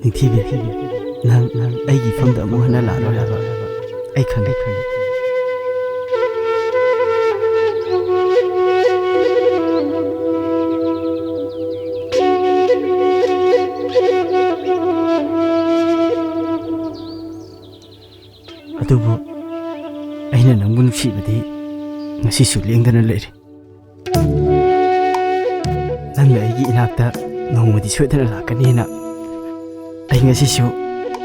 ꯅꯤꯡꯊꯤꯕꯤ ꯅꯪ ꯑꯩꯒꯤ ꯏꯐꯝꯗ ꯑꯃꯨꯛ ꯍꯟꯅ ꯂꯥꯛꯂꯣꯏ ꯍꯥꯏꯕ ꯑꯩ ꯈꯪꯉꯦ꯫ ꯑꯗꯨꯕꯨ ꯑꯩꯅ ꯅꯪꯕꯨ ꯅꯨꯡꯁꯤꯕꯗꯤ ꯉꯁꯤꯁꯨ ꯂꯦꯡꯗꯅ ꯂꯩꯔꯤ꯫ ꯅꯪꯅ ꯑꯩꯒꯤ ꯏꯅꯥꯛꯇ ꯅꯣꯡꯃꯗꯤ ꯁꯣꯏꯗꯅ ꯂꯥꯛꯀꯅꯤꯅ ꯑꯩ ꯉꯁꯤꯁꯨ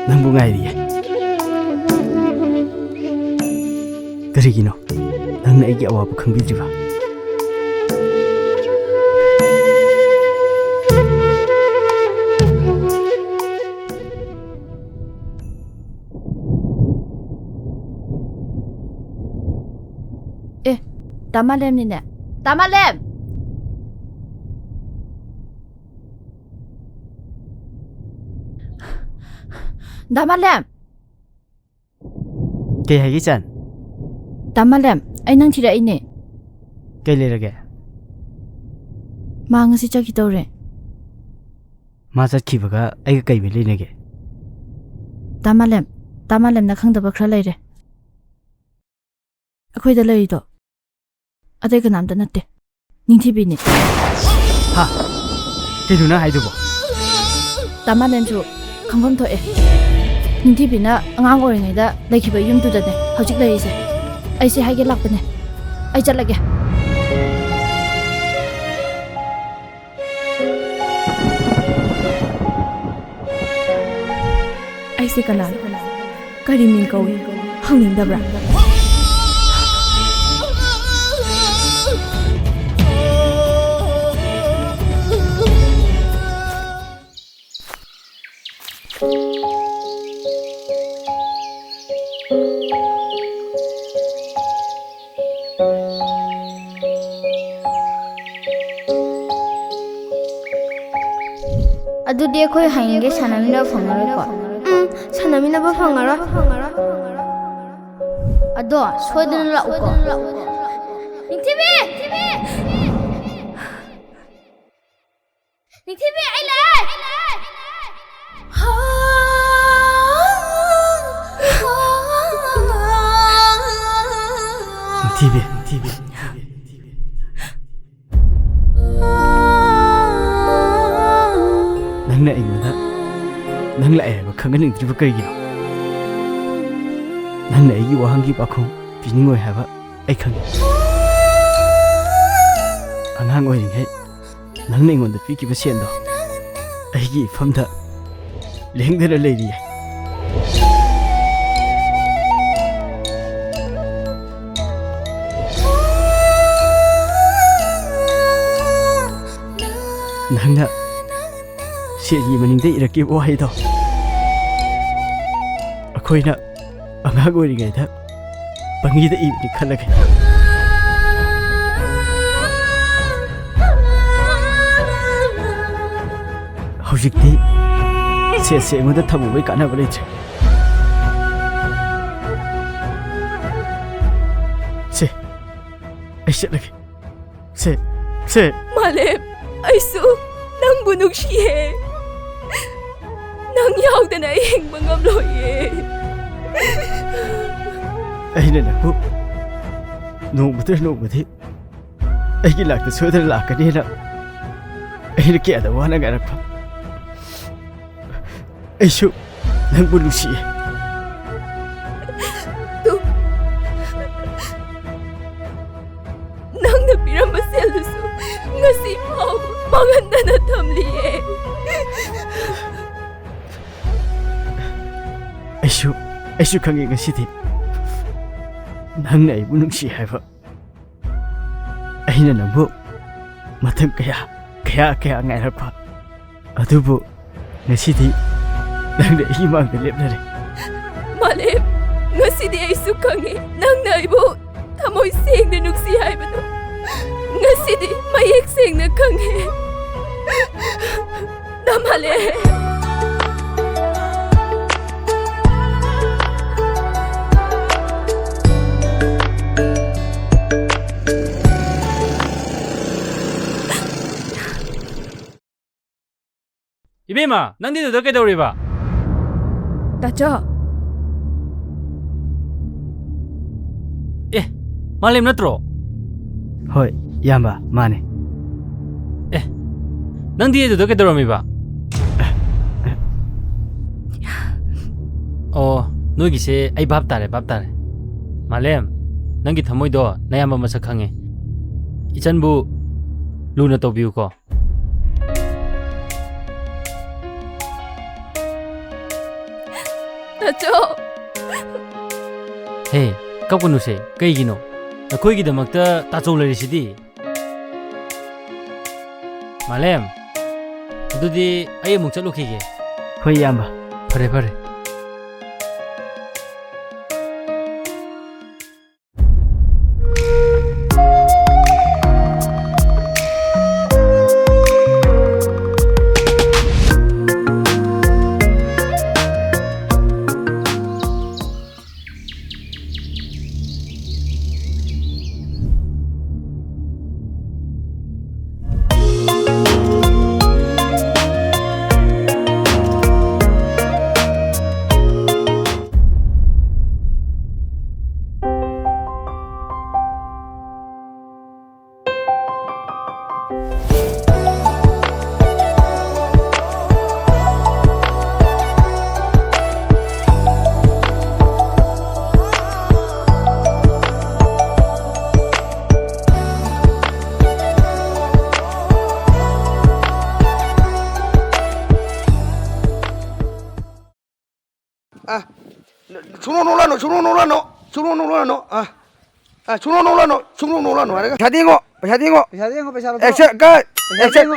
ꯅꯪꯕꯨ ꯉꯥꯏꯔꯤꯌꯦ꯫ ꯀꯔꯤꯒꯤꯅꯣ ꯅꯪꯅ ꯑꯩꯒꯤ ꯑꯋꯥꯕ ꯈꯪꯕꯤꯗ꯭ꯔꯤꯕ? ꯗꯥꯃꯥꯂꯦꯝꯅꯤꯅꯦ꯫ ꯗꯥꯃꯥꯂꯦꯝ! ꯗꯥꯃꯥꯂꯦꯝ! ꯀꯩ ꯍꯥꯏꯒꯦ ꯆꯥꯟ? ꯗꯥꯃꯥꯂꯦꯝ, ꯑꯩ ꯅꯪ ꯊꯤꯔꯛꯏꯅꯦ꯫ ꯀꯩ ꯂꯩꯔꯒꯦ? ꯃꯥ ꯉꯁꯤ ꯆꯠꯈꯤꯗꯧꯔꯦ꯫ ꯃꯥ ꯆꯠꯈꯤꯕꯒ ꯑꯩꯒ ꯀꯩ ꯃꯔꯤ ꯂꯩꯅꯒꯦ? ꯗꯥꯃꯥꯂꯦꯝꯅ ꯈꯪꯗꯕ ꯈꯔ ꯂꯩꯔꯦ꯫ ꯑꯩꯈꯣꯏꯗ ꯂꯩꯔꯤꯗꯣ ꯑꯇꯩ ꯀꯅꯥꯝꯇ ꯅꯠꯇꯦ, ꯅꯤꯡꯊꯤꯕꯤꯅꯤ꯫ ꯍꯥ? ꯀꯩꯅꯣ ꯅꯪ ꯍꯥꯏꯗꯨꯕꯣ? ꯗꯥꯃꯥꯂꯦꯝꯁꯨ ꯈꯪꯐꯝ ꯊꯣꯛꯑꯦ꯫ ꯅꯤꯡꯊꯤꯕꯤꯅ ꯑꯉꯥꯡ ꯑꯣꯏꯔꯤꯉꯩꯗ ꯂꯩꯈꯤꯕ ꯌꯨꯝꯗꯨꯗꯅꯦ ꯍꯧꯖꯤꯛ ꯂꯩꯔꯤꯁꯦ꯫ ꯑꯩꯁꯦ ꯍꯥꯏꯒꯦ ꯂꯥꯛꯄꯅꯦ, ꯑꯩ ꯆꯠꯂꯒꯦ꯫ ꯑꯩꯁꯦ ꯀꯅꯥꯅꯣ? ꯀꯔꯤ ꯃꯤꯡ ꯀꯧꯏ? ꯍꯪꯅꯤꯡꯗꯕ꯭ꯔꯥ? ꯑꯗꯨꯗꯤ ꯑꯩꯈꯣꯏ ꯍꯌꯦꯡꯒꯩ ꯁꯥꯟꯅꯃꯤꯟꯅꯕ ꯐꯪꯉꯔꯣꯏꯀꯣ? ꯁꯥꯟꯅꯃꯤꯟꯅꯕ ꯐꯪꯉꯔꯣꯏ꯫ ꯑꯗꯣ ꯁꯣꯏꯗꯅ ꯂꯥꯛꯎꯀꯣ? ꯅꯤꯡꯊꯤꯕꯤ! ꯅꯤꯡꯊꯤꯕꯤ, ꯑꯩ ꯂꯥꯛꯑꯦ! ꯅꯤꯡꯊꯤꯕꯤ ꯅꯪꯅ ꯑꯩꯉꯣꯟꯗ ꯅꯪ ꯂꯥꯛꯑꯦ ꯍꯥꯏꯕ ꯈꯪꯍꯟꯅꯤꯡꯗ꯭ꯔꯤꯕ ꯀꯔꯤꯒꯤꯅꯣ? ꯅꯪꯅ ꯑꯩꯒꯤ ꯋꯥꯍꯪꯒꯤ ꯄꯥꯎꯈꯨꯝ ꯄꯤꯅꯤꯡꯉꯣꯏ ꯍꯥꯏꯕ ꯑꯩ ꯈꯪꯉꯤ꯫ ꯑꯉꯥꯡ ꯑꯣꯏꯔꯤꯉꯩ ꯅꯪꯅ ꯑꯩꯉꯣꯟꯗ ꯄꯤꯈꯤꯕ ꯁꯦꯟꯗꯣ ꯑꯩꯒꯤ ꯏꯐꯝꯗ ꯂꯦꯡꯗꯅ ꯂꯩꯔꯤꯌꯦ꯫ ꯅꯪꯅ ꯁꯦꯟꯒꯤ ꯃꯅꯤꯡꯗ ꯏꯔꯛꯈꯤꯕ ꯋꯥꯍꯩꯗꯣ ꯑꯩꯈꯣꯏꯅ ꯑꯉꯥꯡ ꯑꯣꯏꯔꯤꯉꯩꯗ ꯄꯪꯒꯤꯗ ꯏꯕꯅꯤ ꯈꯜꯂꯒꯦ꯫ ꯍꯧꯖꯤꯛꯇꯤ ꯁꯦꯠꯁꯦ ꯑꯩꯉꯣꯟꯗ ꯊꯝꯃꯨꯕꯩ ꯀꯥꯟꯅꯕ ꯂꯩꯇ꯭ꯔꯦ ꯁꯦ ꯑꯩ ꯆꯠꯂꯒꯦ ꯁꯦ Malem, aisu nangbu nungsiye. Nang yaudana hingba ngamloye. ꯑꯩꯅ ꯅꯪꯕꯨ ꯅꯣꯡꯃꯗꯤ ꯑꯩꯒꯤ ꯂꯥꯛꯇ ꯁꯣꯏꯗꯅ ꯂꯥꯛꯀꯅꯤꯅ ꯑꯩꯅ ꯀꯌꯥꯗ ꯋꯥꯅ ꯉꯥꯏꯔꯛꯄ ꯑꯩꯁꯨ ꯅꯪꯕꯨ ꯅꯨꯡꯁꯤꯌꯦ Nangna piramba seldusu ngasi pau mangandana thamliye. ꯑꯩꯁꯨ ꯈꯪꯉꯤ ꯉꯁꯤꯗꯤ ꯅꯪꯅ ꯑꯩꯕꯨ ꯅꯨꯡꯁꯤ ꯍꯥꯏꯕ ꯑꯩꯅ ꯅꯪꯕꯨ ꯃꯇꯝ ꯀꯌꯥ ꯉꯥꯏꯔꯛꯄ ꯑꯗꯨꯕꯨ ꯉꯁꯤꯗꯤ ꯅꯪꯅ ꯑꯩꯒꯤ ꯃꯥꯡꯗ ꯂꯦꯞꯅꯔꯦ Malem, ngasidi aisu khangi nangna aibu thamoi sengna nungsi haibadu. Ngasidi mayek sengna khangi. Damale. 이베마, 낭디도 늦게 데우리바. Dacho, 예, 말림 너트로. ꯍꯣꯏ ꯏꯌꯥꯝꯕ ꯃꯥꯅꯦ 예, 낭디에도 늦게 데우미바. 너기세 아이 밥 따래. 말렘, 낭기 타모이도 나야마 마삭항해. 이찬부 루나 또비우고. Dacho. Hey, ꯀꯞꯀꯅꯨꯁꯦ ꯀꯩꯒꯤꯅꯣ ꯅꯈꯣꯏꯒꯤꯗꯃꯛꯇ ꯇꯥꯆꯧ ꯂꯩꯔꯤꯁꯤꯗꯤ ꯃꯥꯂꯦꯝ ꯑꯗꯨꯗꯤ ꯑꯩ ꯑꯃꯨꯛ ꯆꯠꯂꯨꯈꯤꯒꯦ ꯍꯣꯏ ꯏꯌꯥꯝꯕ ꯐꯔꯦ 중롱 pesa dingo 액션 끝 액션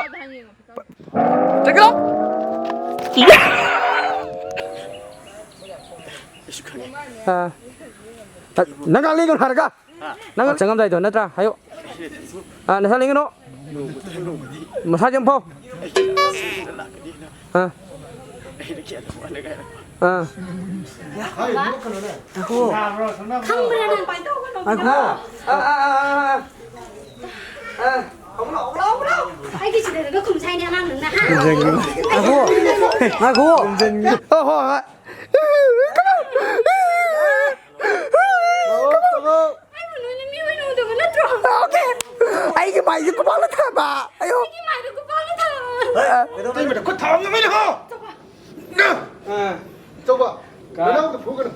잠깐 나가 링을 하라가 나가 정감자이도 나tra 하요 나사 링노 마사점포 아이기 집에 그 금사이네 하나 넣나 아이게 많이 듣고 말로 타봐 아유 이게 말고 빨리 타 이거 그 다음 놈이네 거 저거 나도 보거든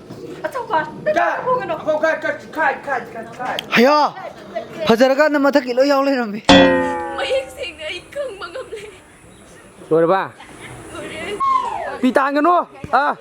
하야 하자라가 나 마타 길로 야올래 놈이 mayek sengna ikang mangamle. rồi ba bị tàn cái nó à